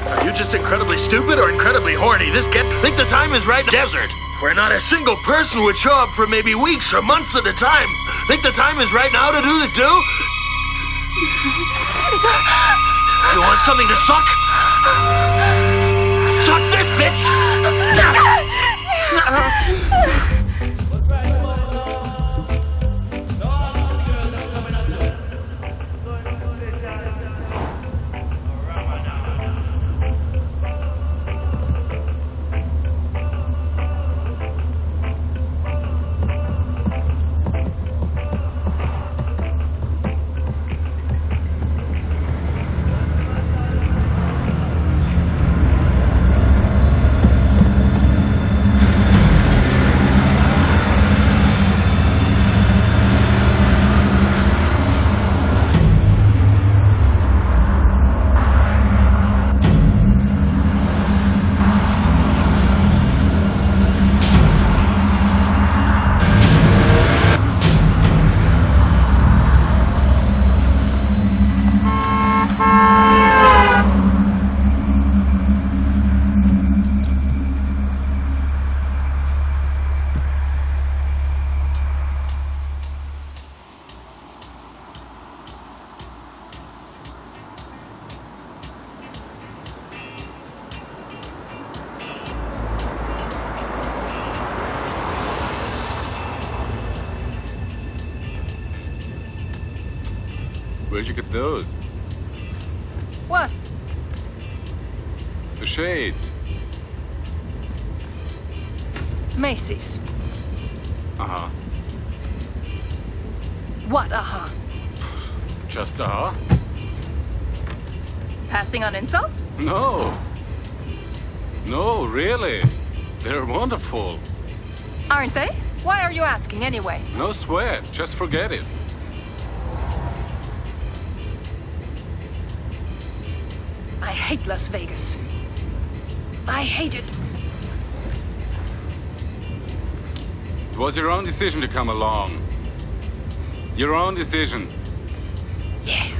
Are you just incredibly stupid or incredibly horny? Think the time is right. Desert, where not a single person would show up for maybe weeks or months at a time. Think the time is right now to do the do? You want something to suck? Suck this, bitch! Where'd you get those? What? The shades. Macy's. Uh-huh. What, uh-huh? Just uh-huh? Passing on insults? No. No, really. They're wonderful. Aren't they? Why are you asking anyway? No sweat. Just forget it. I hate Las Vegas. I hate it. It was your own decision to come along. Your own decision. Yeah.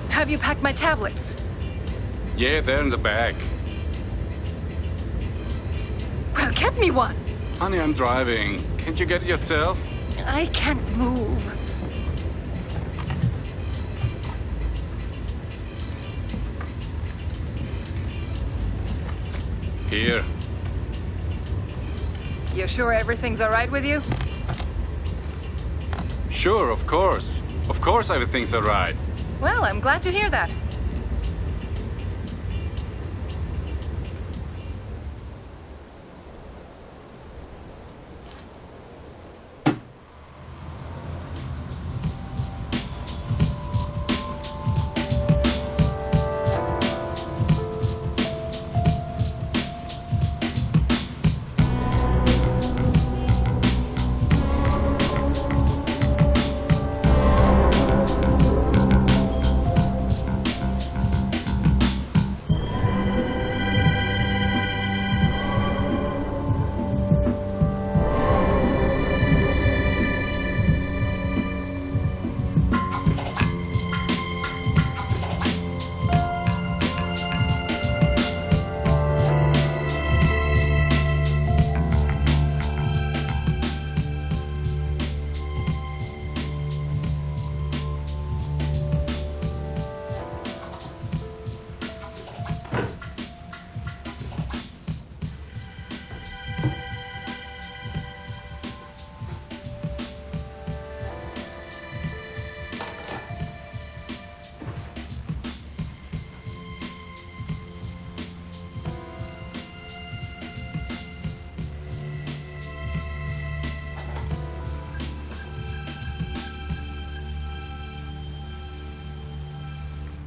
Have you packed my tablets? Yeah, they're in the bag. Well, get me one. Honey, I'm driving. Can't you get it yourself? I can't move. Here. You sure everything's all right with you? Sure, of course. Of course everything's all right. Well, I'm glad to hear that.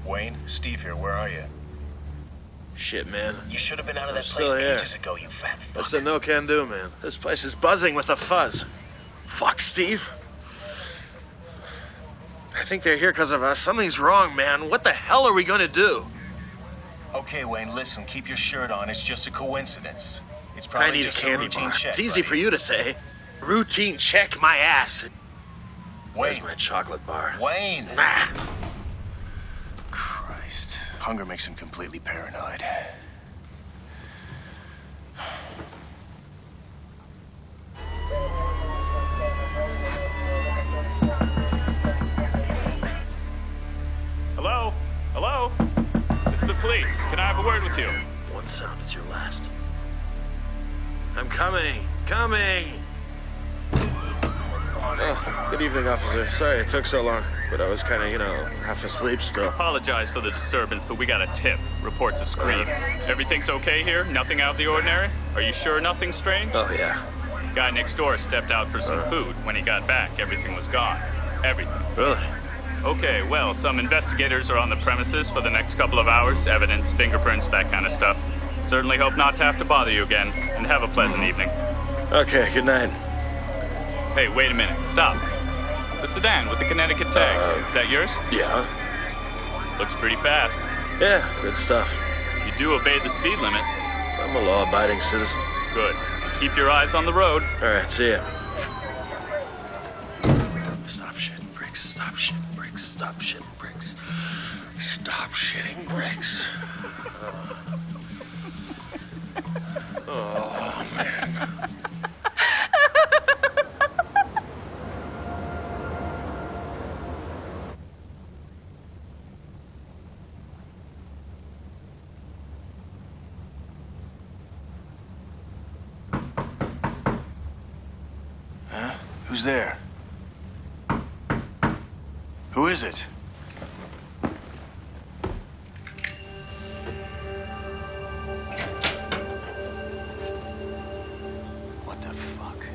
Wayne, Steve here. Where are you? Shit, man. You should have been out of I'm that place still here. ages ago, you fat fuck. That's a no can do, man. This place is buzzing with a fuzz. Fuck, Steve. I think they're here because of us. Something's wrong, man. What the hell are we gonna do? Okay, Wayne, listen. Keep your shirt on. It's just a coincidence. It's I probably need a just candy routine bar. check. It's easy buddy. for you to say. Routine check my ass. Where's Wayne. my chocolate bar? Wayne. Ah. Christ. Hunger makes him completely paranoid. Hello? Hello? It's the police. Can I have a word with you? One sound is your last. I'm coming. Coming. Oh, good evening, officer. Sorry it took so long, but I was kind of, half asleep still. Apologize for the disturbance, but we got a tip. Reports of screams. Everything's okay here? Nothing out of the ordinary? Are you sure nothing's strange? Oh, yeah. Guy next door stepped out for some food. When he got back, everything was gone. Everything. Really? Okay, well, some investigators are on the premises for the next couple of hours. Evidence, fingerprints, that kind of stuff. Certainly hope not to have to bother you again. And have a pleasant evening. Okay, good night. Hey, wait a minute. Stop. The sedan with the Connecticut tags. Is that yours? Yeah. Looks pretty fast. Yeah, good stuff. You do obey the speed limit. I'm a law-abiding citizen. Good. Keep your eyes on the road. All right, see ya. Stop shitting bricks. Stop shitting bricks. Stop shitting bricks. Stop shitting bricks. Oh, man. Who's there? Who is it? What the fuck?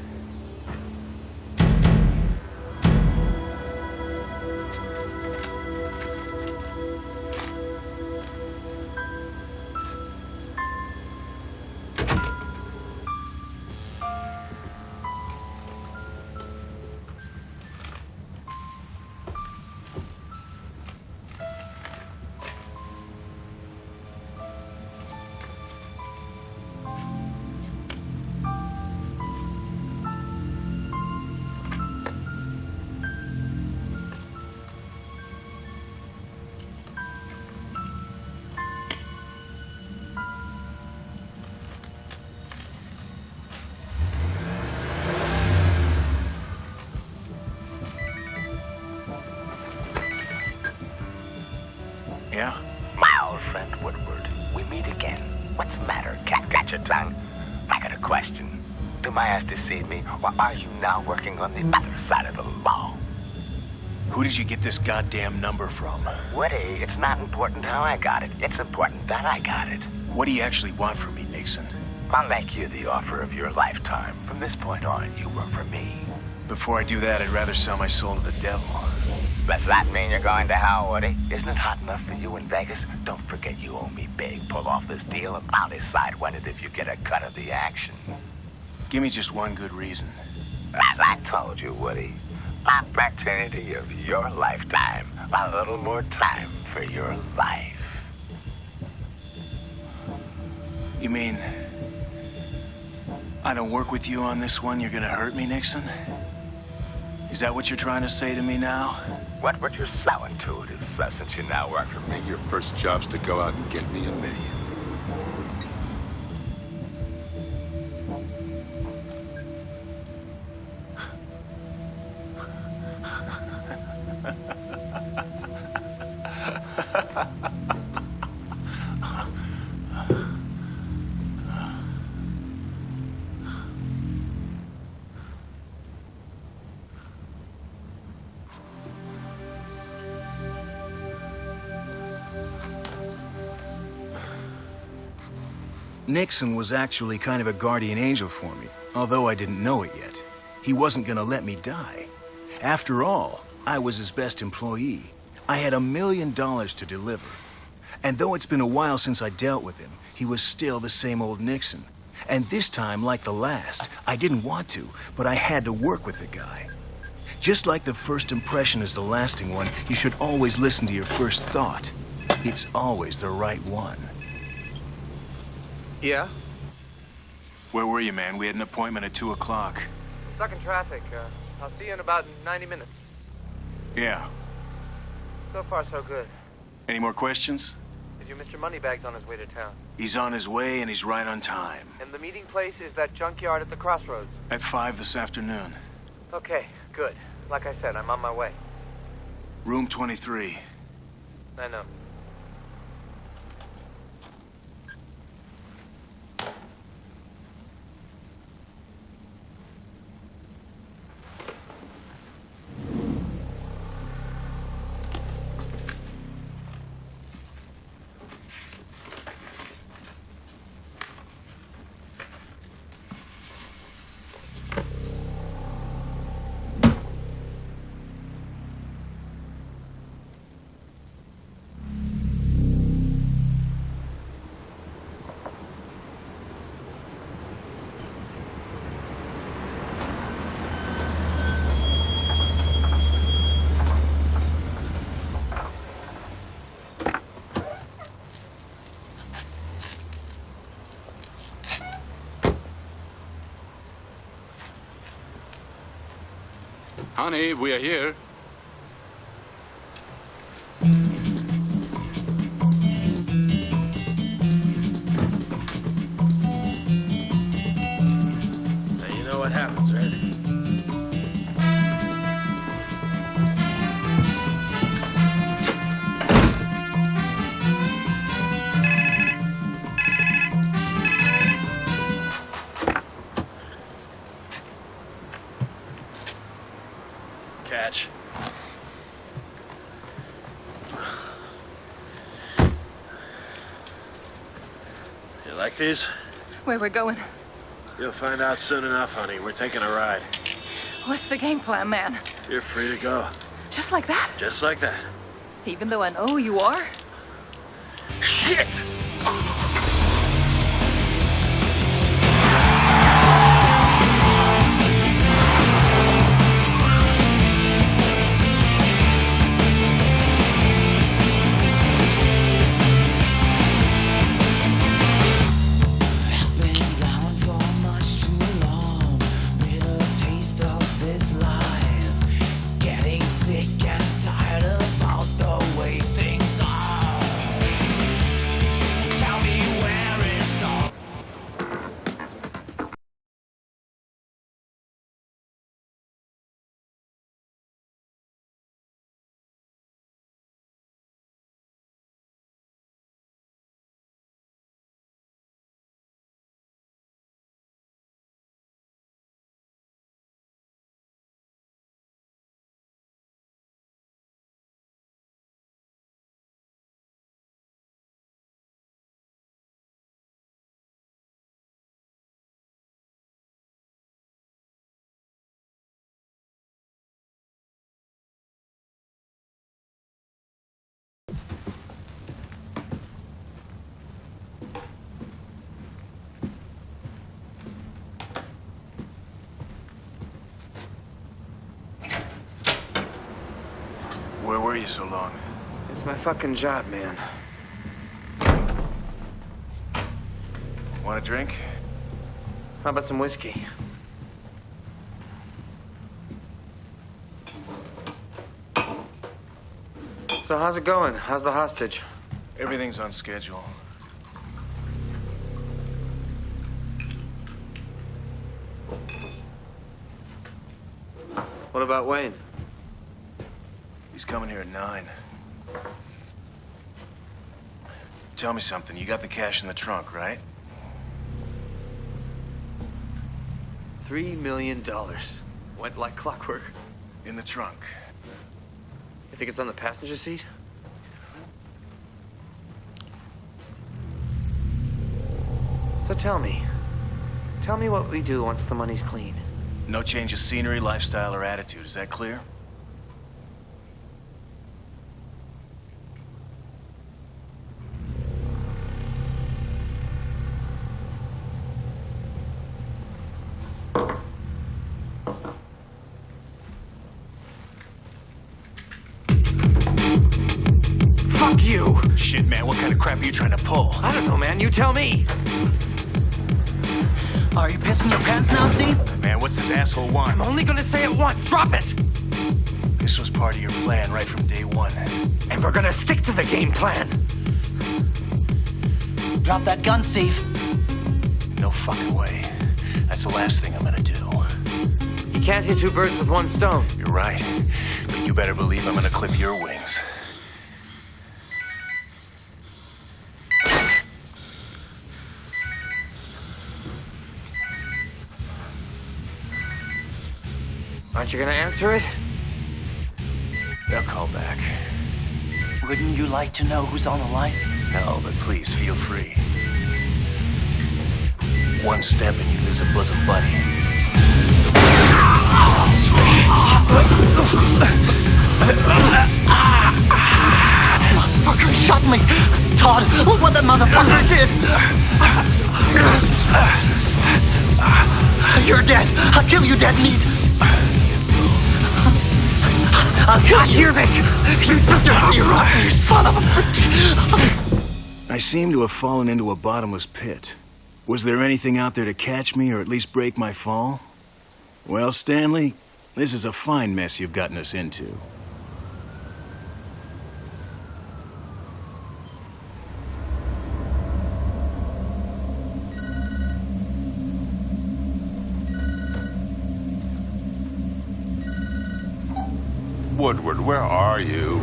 Yeah? My old friend Woodward, we meet again. What's the matter? Got your tongue? I got a question. Do my eyes deceive me, or are you now working on the other side of the law? Who did you get this goddamn number from? Woody, it's not important how I got it. It's important that I got it. What do you actually want from me, Nixon? I'll make you the offer of your lifetime. From this point on, you work for me. Before I do that, I'd rather sell my soul to the devil. Does that mean you're going to hell, Woody? Isn't it hot enough for you in Vegas? Don't forget you owe me big. Pull off this deal and I'll decide when and if you get a cut of the action. Give me just one good reason. As I told you, Woody, opportunity of your lifetime. A little more time for your life. You mean I don't work with you on this one, you're gonna hurt me, Nixon? Is that what you're trying to say to me now? What you're so intuitive, so since you now work for me. Your first job's to go out and get me $1 million. Nixon was actually kind of a guardian angel for me, although I didn't know it yet. He wasn't gonna let me die. After all, I was his best employee. I had $1 million to deliver. And though it's been a while since I dealt with him, he was still the same old Nixon. And this time, like the last, I didn't want to, but I had to work with the guy. Just like the first impression is the lasting one, you should always listen to your first thought. It's always the right one. Yeah? Where were you, man? We had an appointment at 2 o'clock. Stuck in traffic. I'll see you in about 90 minutes. Yeah. So far, so good. Any more questions? Did you Mr. Moneybags on his way to town? He's on his way and he's right on time. And the meeting place is that junkyard at the crossroads? At 5 this afternoon. Okay, good. Like I said, I'm on my way. Room 23. I know. Honey, we are here. Now you know what happens, right? catch. You like these? Where we're going? You'll find out soon enough, honey. We're taking a ride. What's the game plan, man? You're free to go. Just like that? Just like that. Even though I know who you are? Shit! Where were you so long? It's my fucking job, man. Want a drink? How about some whiskey? So how's it going? How's the hostage? Everything's on schedule. What about Wayne? He's coming here at 9. Tell me something. You got the cash in the trunk, right? $3 million. Went like clockwork. In the trunk. You think it's on the passenger seat? So tell me what we do once the money's clean. No change of scenery, lifestyle, or attitude. Is that clear? Fuck you! Shit, man, what kind of crap are you trying to pull? I don't know, man. You tell me. Are you pissing your pants now, Steve? Man, what's this asshole want? I'm only gonna say it once. Drop it! This was part of your plan right from day one. And we're gonna stick to the game plan. Drop that gun, Steve. No fucking way. That's the last thing I'm gonna do. You can't hit two birds with one stone. You're right. But you better believe I'm gonna clip your wings. Aren't you gonna answer it? They'll call back. Wouldn't you like to know who's on the line? No, but please, feel free. One step and you lose a bosom buddy. Motherfucker, he shot me! Todd, look what that motherfucker did! You're dead! I'll kill you, dead meat! I'll kill you! You dirty rotten son of a bitch! I seem to have fallen into a bottomless pit. Was there anything out there to catch me or at least break my fall? Well, Stanley, this is a fine mess you've gotten us into. Woodward, where are you?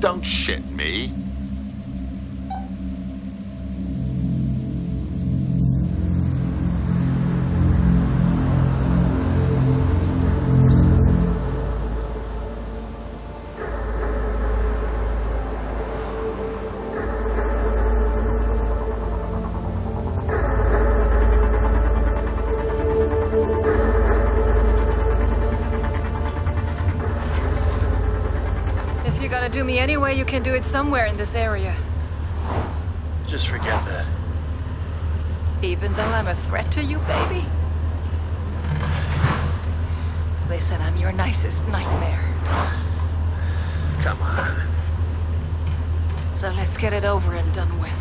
Don't shit me. outdo me anyway, you can do it somewhere in this area. Just forget that. Even though I'm a threat to you, baby? Listen, I'm your nicest nightmare. Come on. So let's get it over and done with.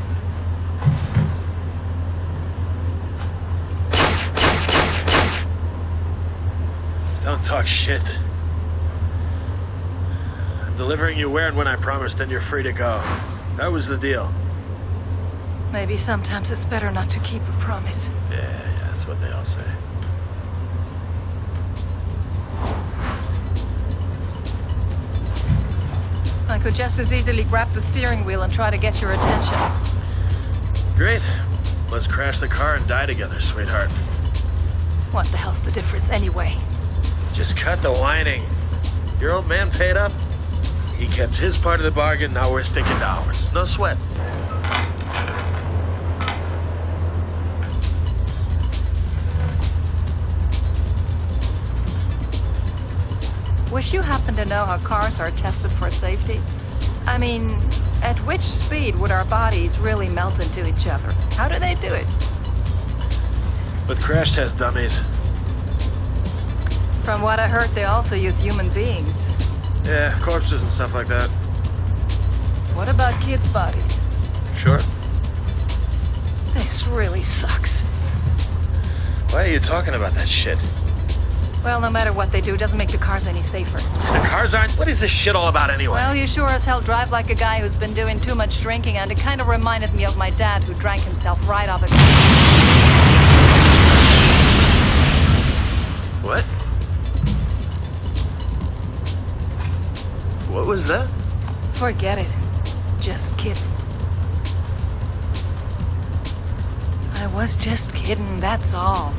Don't talk shit. I'm delivering you where and when I promised, then you're free to go. That was the deal. Maybe sometimes it's better not to keep a promise. Yeah, that's what they all say. I could just as easily grab the steering wheel and try to get your attention. Great. Let's crash the car and die together, sweetheart. What the hell's the difference anyway? Just cut the whining. Your old man paid up. He kept his part of the bargain, now we're sticking to ours. No sweat. Wish you happen to know how cars are tested for safety. I mean, at which speed would our bodies really melt into each other? How do they do it? With crash test dummies. From what I heard, they also use human beings. Yeah, corpses and stuff like that. What about kids' bodies? Sure. This really sucks. Why are you talking about that shit? Well, no matter what they do, it doesn't make the cars any safer. The cars aren't? What is this shit all about anyway? Well, you sure as hell drive like a guy who's been doing too much drinking, and it kind of reminded me of my dad who drank himself right off a cliff. What? What was that? Forget it. Just kidding. I was just kidding, that's all.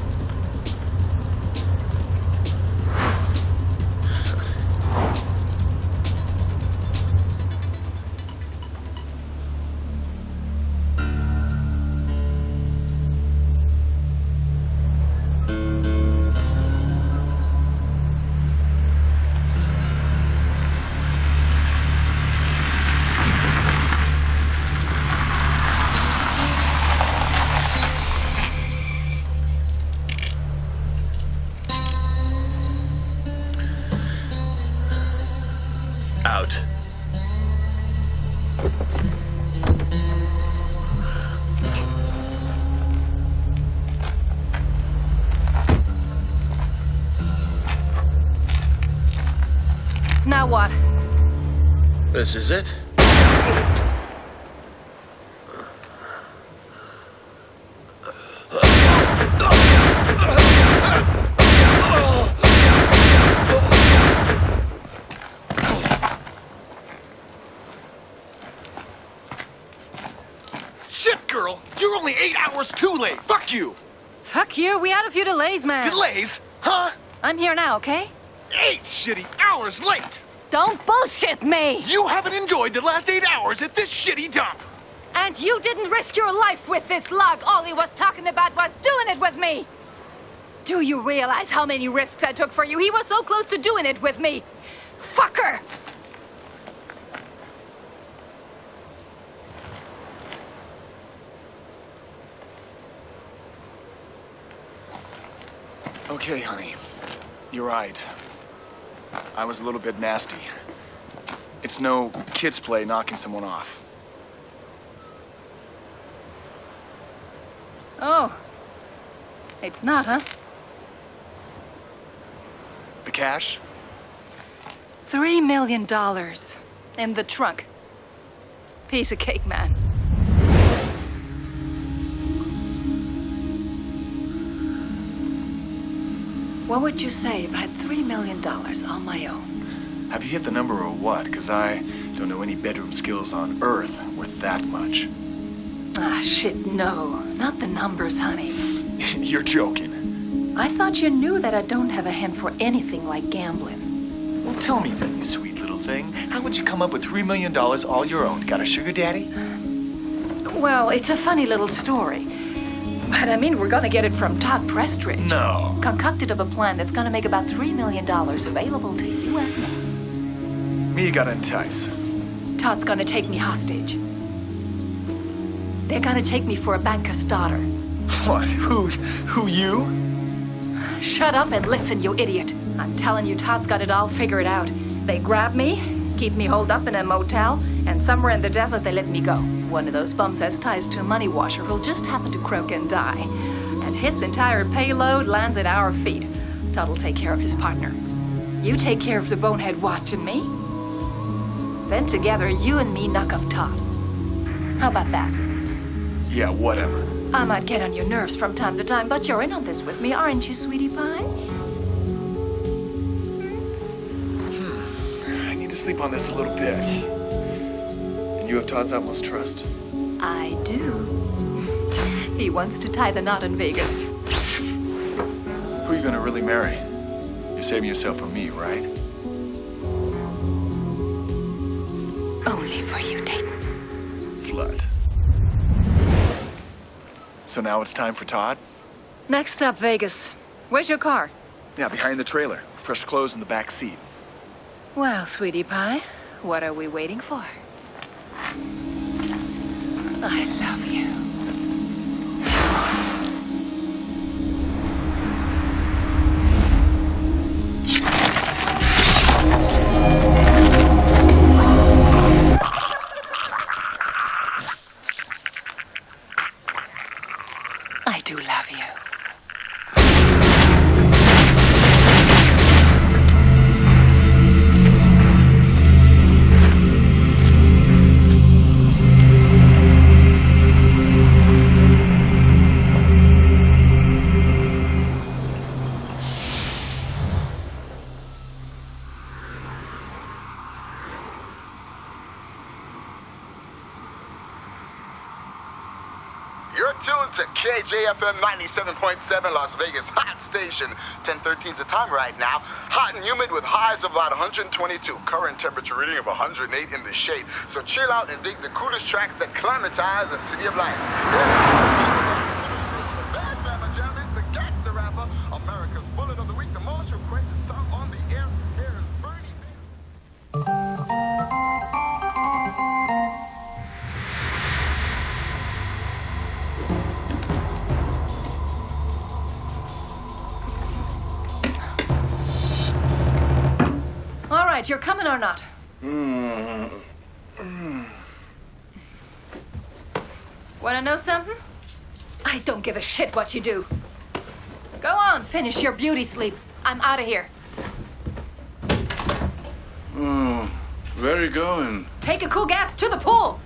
Out. Now what? This is it? Shit, girl! You're only 8 hours too late! Fuck you! Fuck you, we had a few delays, man. Delays? Huh? I'm here now, okay? 8 shitty hours late! Don't bullshit me! You haven't enjoyed the last 8 hours at this shitty dump! And you didn't risk your life with this lug. All he was talking about was doing it with me. Do you realize how many risks I took for you? He was so close to doing it with me. Fucker! Okay, honey. You're right. I was a little bit nasty. It's no kid's play knocking someone off. Oh. It's not, huh? The cash? $3 million. In the trunk. Piece of cake, man. What would you say if I had $3 million on my own? Have you hit the number or what? Because I don't know any bedroom skills on Earth worth that much. Ah, shit, no. Not the numbers, honey. You're joking. I thought you knew that I don't have a hand for anything like gambling. Well, tell me then, you sweet little thing. How would you come up with $3 million all your own? Got a sugar daddy? Well, it's a funny little story. But I mean, we're gonna get it from Todd Prestridge. No. Concocted of a plan that's gonna make about $3 million available to you and me. Me you gotta entice. Todd's gonna take me hostage. They're gonna take me for a banker's daughter. What? Who you? Shut up and listen, you idiot. I'm telling you, Todd's got it all figured out. They grab me, keep me holed up in a motel, and somewhere in the desert they let me go. One of those bums has ties to a money washer who'll just happen to croak and die. And his entire payload lands at our feet. Todd'll take care of his partner. You take care of the bonehead watching me. Then together, you and me knock off Todd. How about that? Yeah, whatever. I might get on your nerves from time to time, but you're in on this with me, aren't you, sweetie pie? I need to sleep on this a little bit. And you have Todd's utmost trust. I do. He wants to tie the knot in Vegas. Who are you gonna really marry? You're saving yourself for me, right? Only for you, Dayton. Slut. So now it's time for Todd? Next up, Vegas. Where's your car? Yeah, behind the trailer. Fresh clothes in the back seat. Well, sweetie pie, what are we waiting for? I love you. I do love you. You're tuned to KJFM 97.7 Las Vegas hot station. 10:13 is the time right now. Hot and humid with highs of about 122. Current temperature reading of 108 in the shade. So chill out and dig the coolest tracks that climatize the city of lights. Bad Bama Gentlemen, the gangster rapper, America's bullet of the week, the most requested song on the air. Here is Bernie. All right, you're coming or not? Want to know something? I don't give a shit what you do. Go on, finish your beauty sleep. I'm out of here. Where are you going? Take a cool gas to the pool.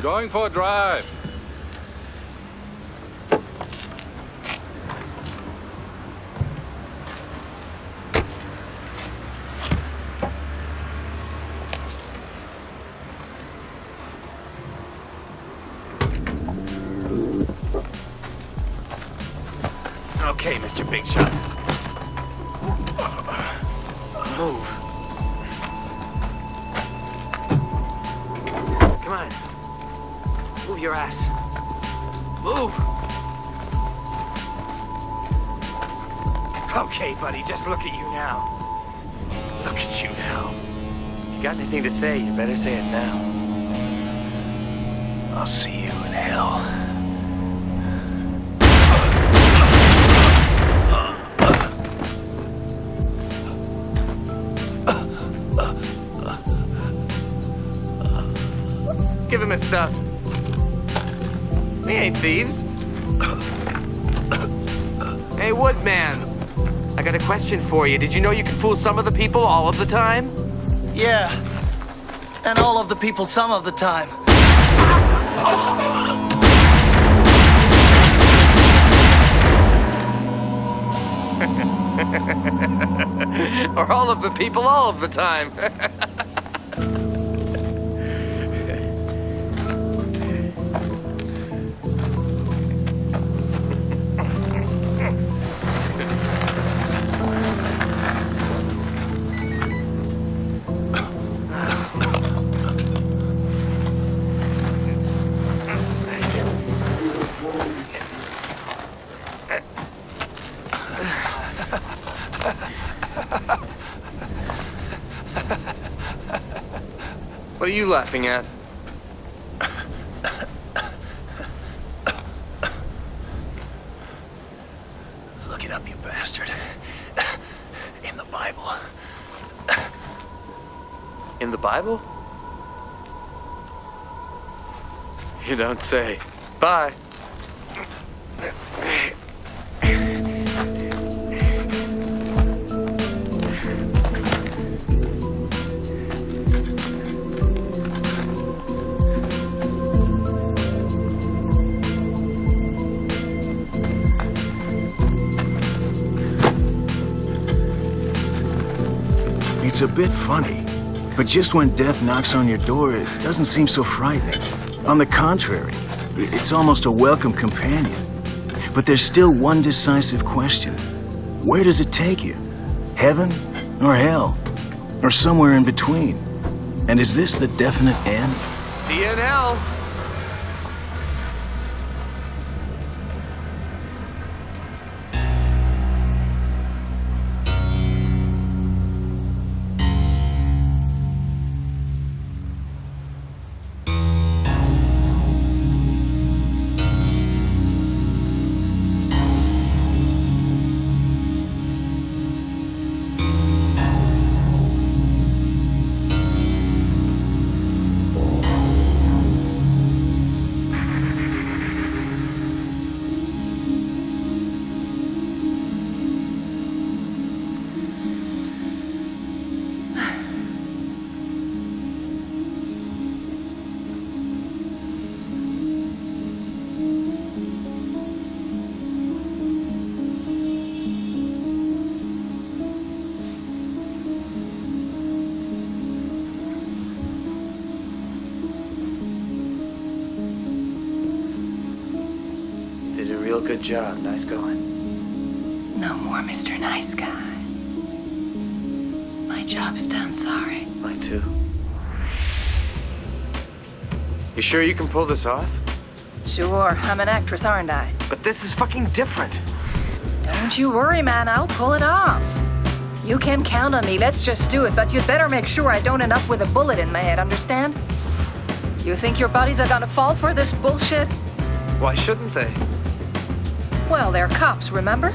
Going for a drive. Okay, Mr. Big Shot. Move. Come on. Move your ass. Move! Okay, buddy, just look at you now. Look at you now. If you got anything to say, you better say it now. I'll see you in hell. Give him his stuff. We ain't thieves. Hey, Woodman. I got a question for you. Did you know you could fool some of the people all of the time? Yeah. And all of the people some of the time. Or all of the people all of the time. What are you laughing at? Look it up, you bastard. In the Bible. In the Bible? You don't say. Bye. It's a bit funny, but just when death knocks on your door, it doesn't seem so frightening. On the contrary, it's almost a welcome companion. But there's still one decisive question. Where does it take you? Heaven or hell? Or somewhere in between? And is this the definite end? See you in hell. Good job. Nice going. No more Mr. Nice Guy. My job's done, sorry. Mine too. You sure you can pull this off? Sure, I'm an actress, aren't I? But this is fucking different. Don't you worry, man, I'll pull it off. You can count on me, let's just do it, but you'd better make sure I don't end up with a bullet in my head, understand? You think your buddies are gonna fall for this bullshit? Why shouldn't they? Well, they're cops, remember?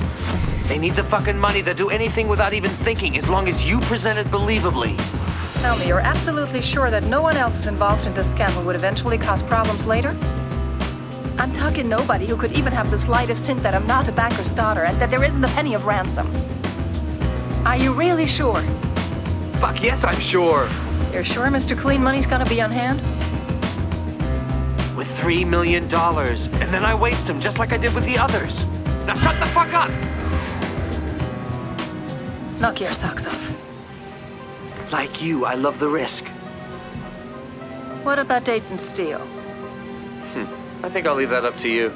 They need the fucking money. They'll do anything without even thinking, as long as you present it believably. Tell me, you're absolutely sure that no one else is involved in this scandal would eventually cause problems later? I'm talking nobody who could even have the slightest hint that I'm not a banker's daughter and that there isn't a penny of ransom. Are you really sure? Fuck yes, I'm sure. You're sure Mr. Clean Money's gonna be on hand? With $3 million, and then I waste him just like I did with the others. Now shut the fuck up! Knock your socks off. Like you, I love the risk. What about Dayton Steele? I think I'll leave that up to you.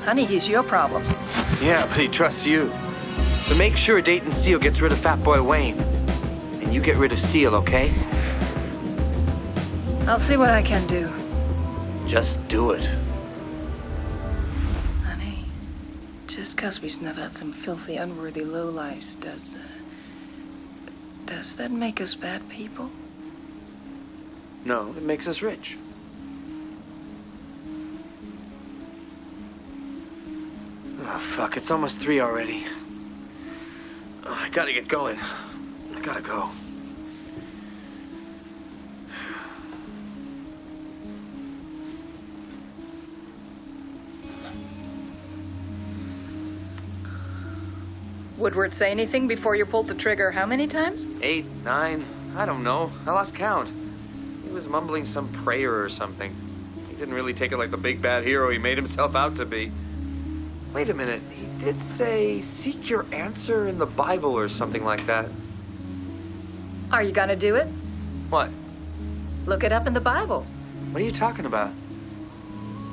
Honey, he's your problem. Yeah, but he trusts you. So make sure Dayton Steele gets rid of Fat Boy Wayne. And you get rid of Steele, okay? I'll see what I can do. Just do it. Honey, just 'cause we snuff out some filthy, unworthy lowlifes, does that make us bad people? No, it makes us rich. Oh, fuck, it's almost 3 already. Oh, I gotta get going. I gotta go. Woodward say anything before you pulled the trigger how many times? 8, 9, I don't know. I lost count. He was mumbling some prayer or something. He didn't really take it like the big bad hero he made himself out to be. Wait a minute, he did say, seek your answer in the Bible or something like that. Are you gonna do it? What? Look it up in the Bible. What are you talking about?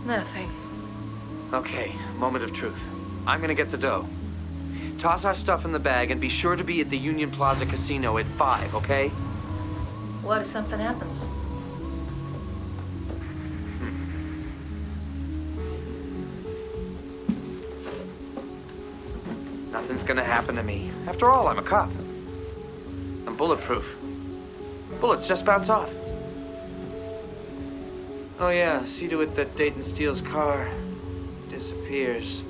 Nothing. Okay, moment of truth. I'm gonna get the dough. Toss our stuff in the bag and be sure to be at the Union Plaza Casino at 5, okay? What if something happens? Nothing's gonna happen to me. After all, I'm a cop. I'm bulletproof. Bullets just bounce off. Oh yeah, see to it that Dayton steals car disappears.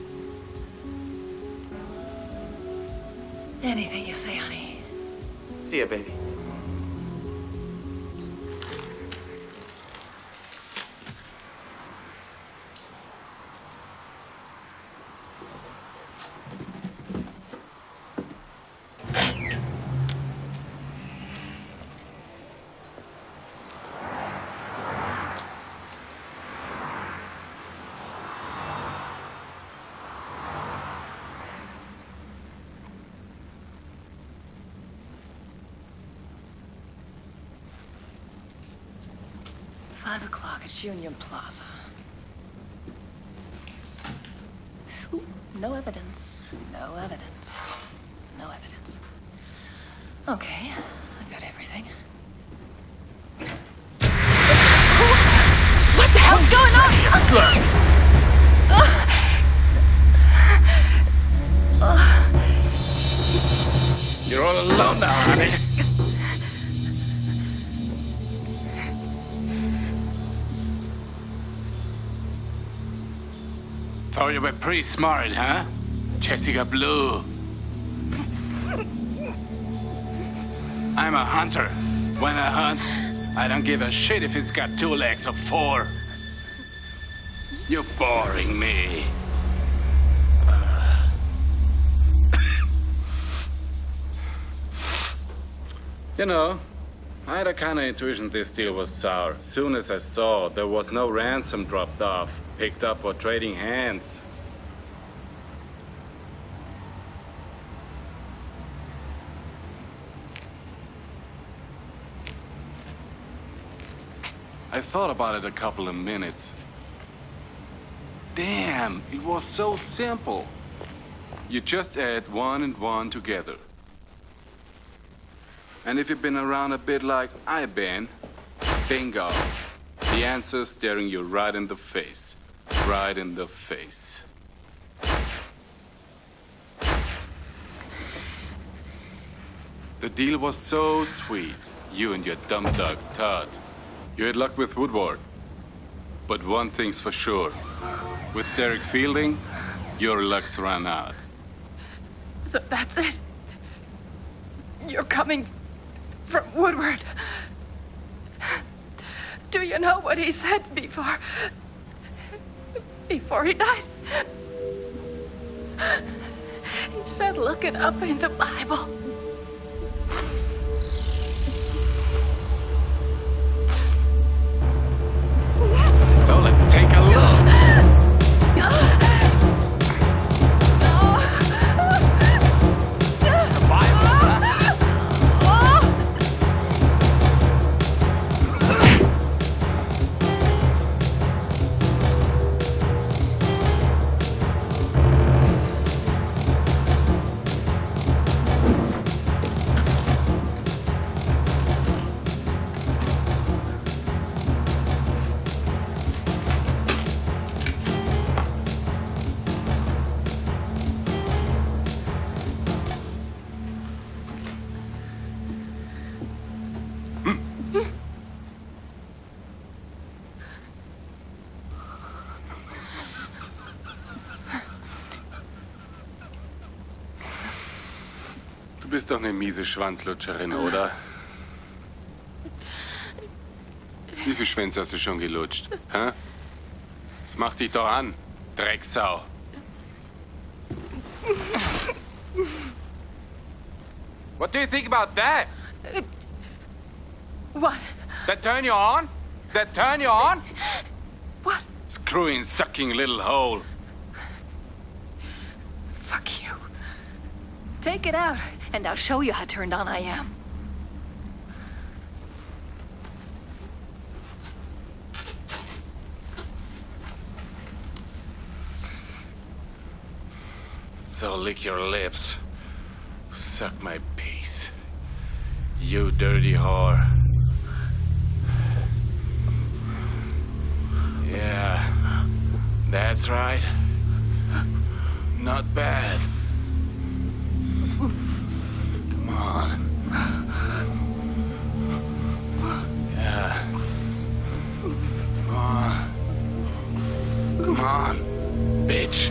Anything you say, honey. See ya, baby. Union Plaza. Ooh, no evidence. No evidence. No evidence. Okay, I've got everything. What the hell's going on? You're all alone now, honey. Oh, you were pretty smart, huh? Jessica Blue. I'm a hunter. When I hunt, I don't give a shit if it's got 2 legs or 4. You're boring me. You know, I had a kind of intuition this deal was sour. Soon as I saw there was no ransom dropped off, picked up or trading hands. I thought about it a couple of minutes. Damn, it was so simple. You just add 1 and 1 together. And if you've been around a bit like I've been, bingo. The answer's staring you right in the face. Right in the face. The deal was so sweet, you and your dumb dog, Todd. You had luck with Woodward. But one thing's for sure. With Derek Fielding, your luck's run out. So that's it? You're coming from Woodward. Do you know what he said before he died? He said, look it up in the Bible. So let's take a look. Du bist doch eine miese Schwanzlutscherin, oder? Wie viele Schwänze hast du schon gelutscht? Hä? Das macht dich doch an, Drecksau. What do you think about that? What? That turn you on? That turn you on? What? Screwing, sucking little hole. Fuck you. Take it out, and I'll show you how turned on I am. So lick your lips. Suck my piece. You dirty whore. Yeah, that's right. Not bad. Come on. Yeah. Come on. Come on, bitch.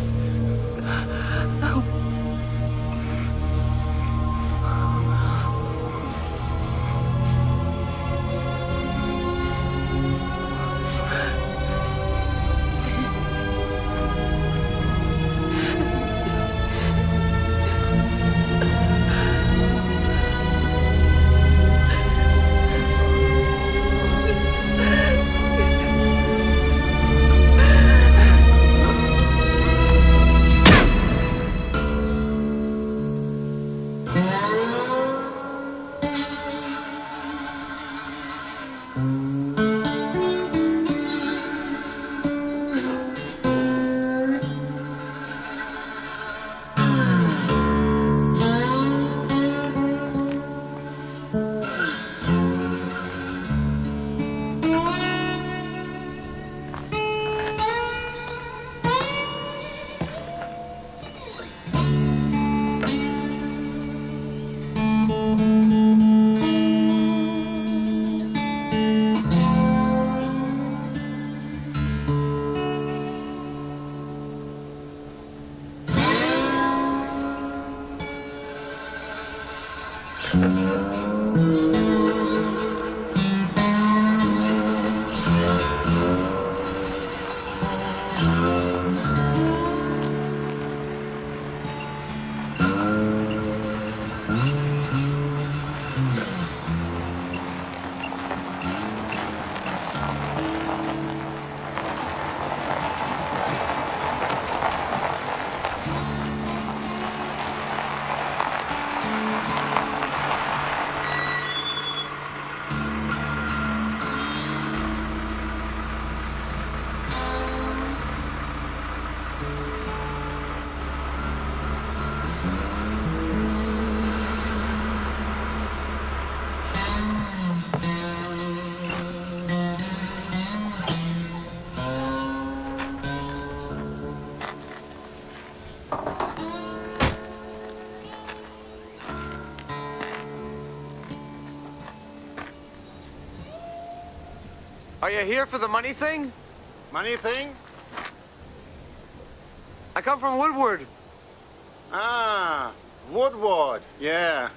Are you here for the money thing? Money thing? I come from Woodward. Ah, Woodward. Yeah.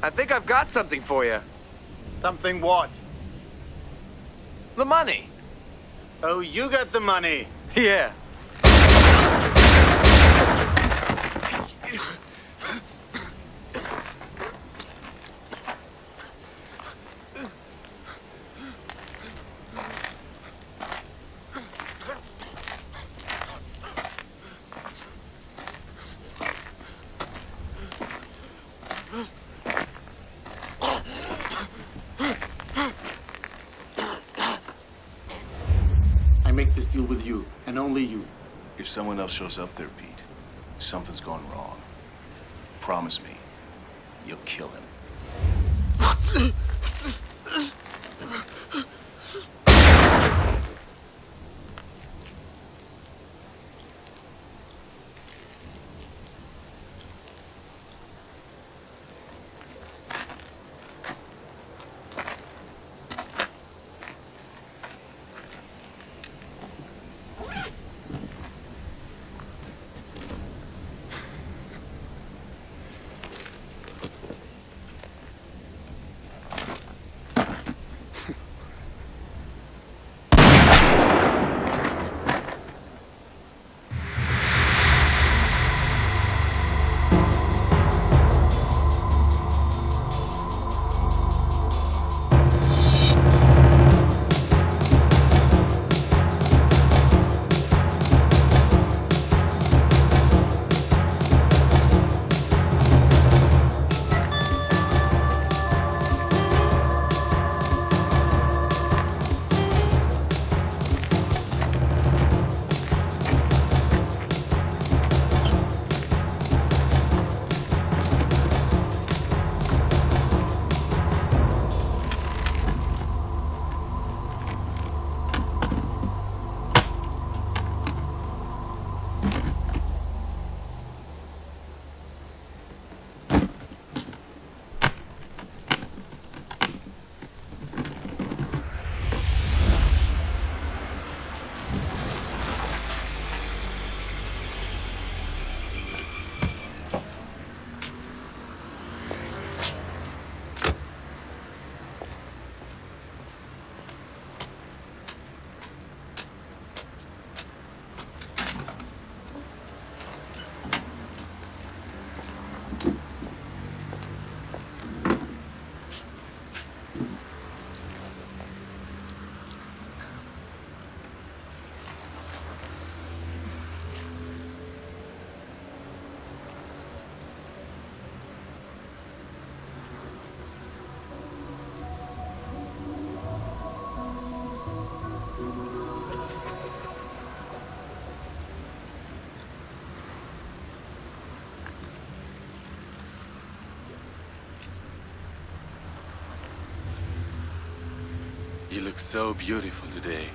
I think I've got something for you. Something what? The money. Oh, you got the money. Yeah. I make this deal with you, and only you. If someone else shows up there, Pete, something's gone wrong. Promise me, you'll kill him. You look so beautiful today.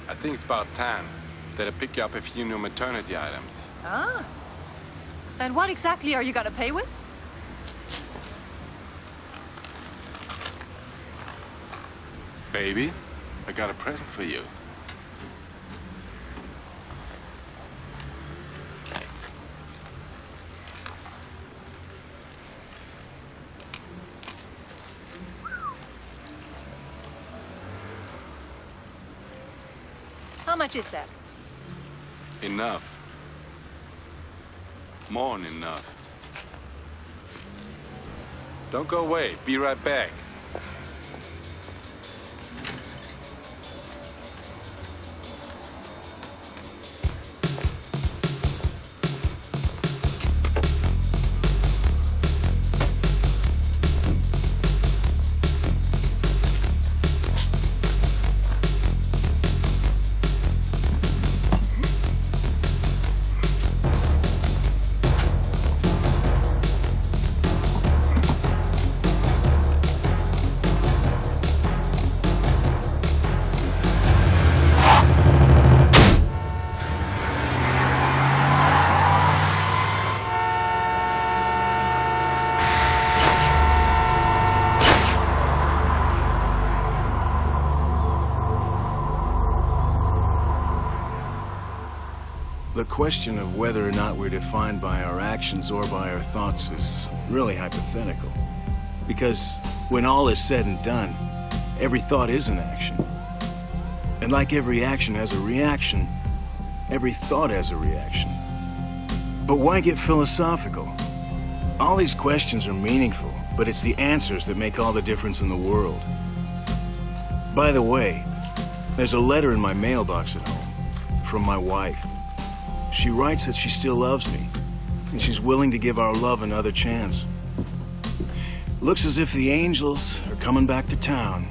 I think it's about time that I pick you up a few new maternity items. Ah. And what exactly are you gonna pay with? Baby, I got a present for you. How much is that? Enough. More than enough. Don't go away. Be right back. The question of whether or not we're defined by our actions or by our thoughts is really hypothetical. Because when all is said and done, every thought is an action. And like every action has a reaction, every thought has a reaction. But why get philosophical? All these questions are meaningful, but it's the answers that make all the difference in the world. By the way, there's a letter in my mailbox at home from my wife. She writes that she still loves me, and she's willing to give our love another chance. Looks as if the angels are coming back to town.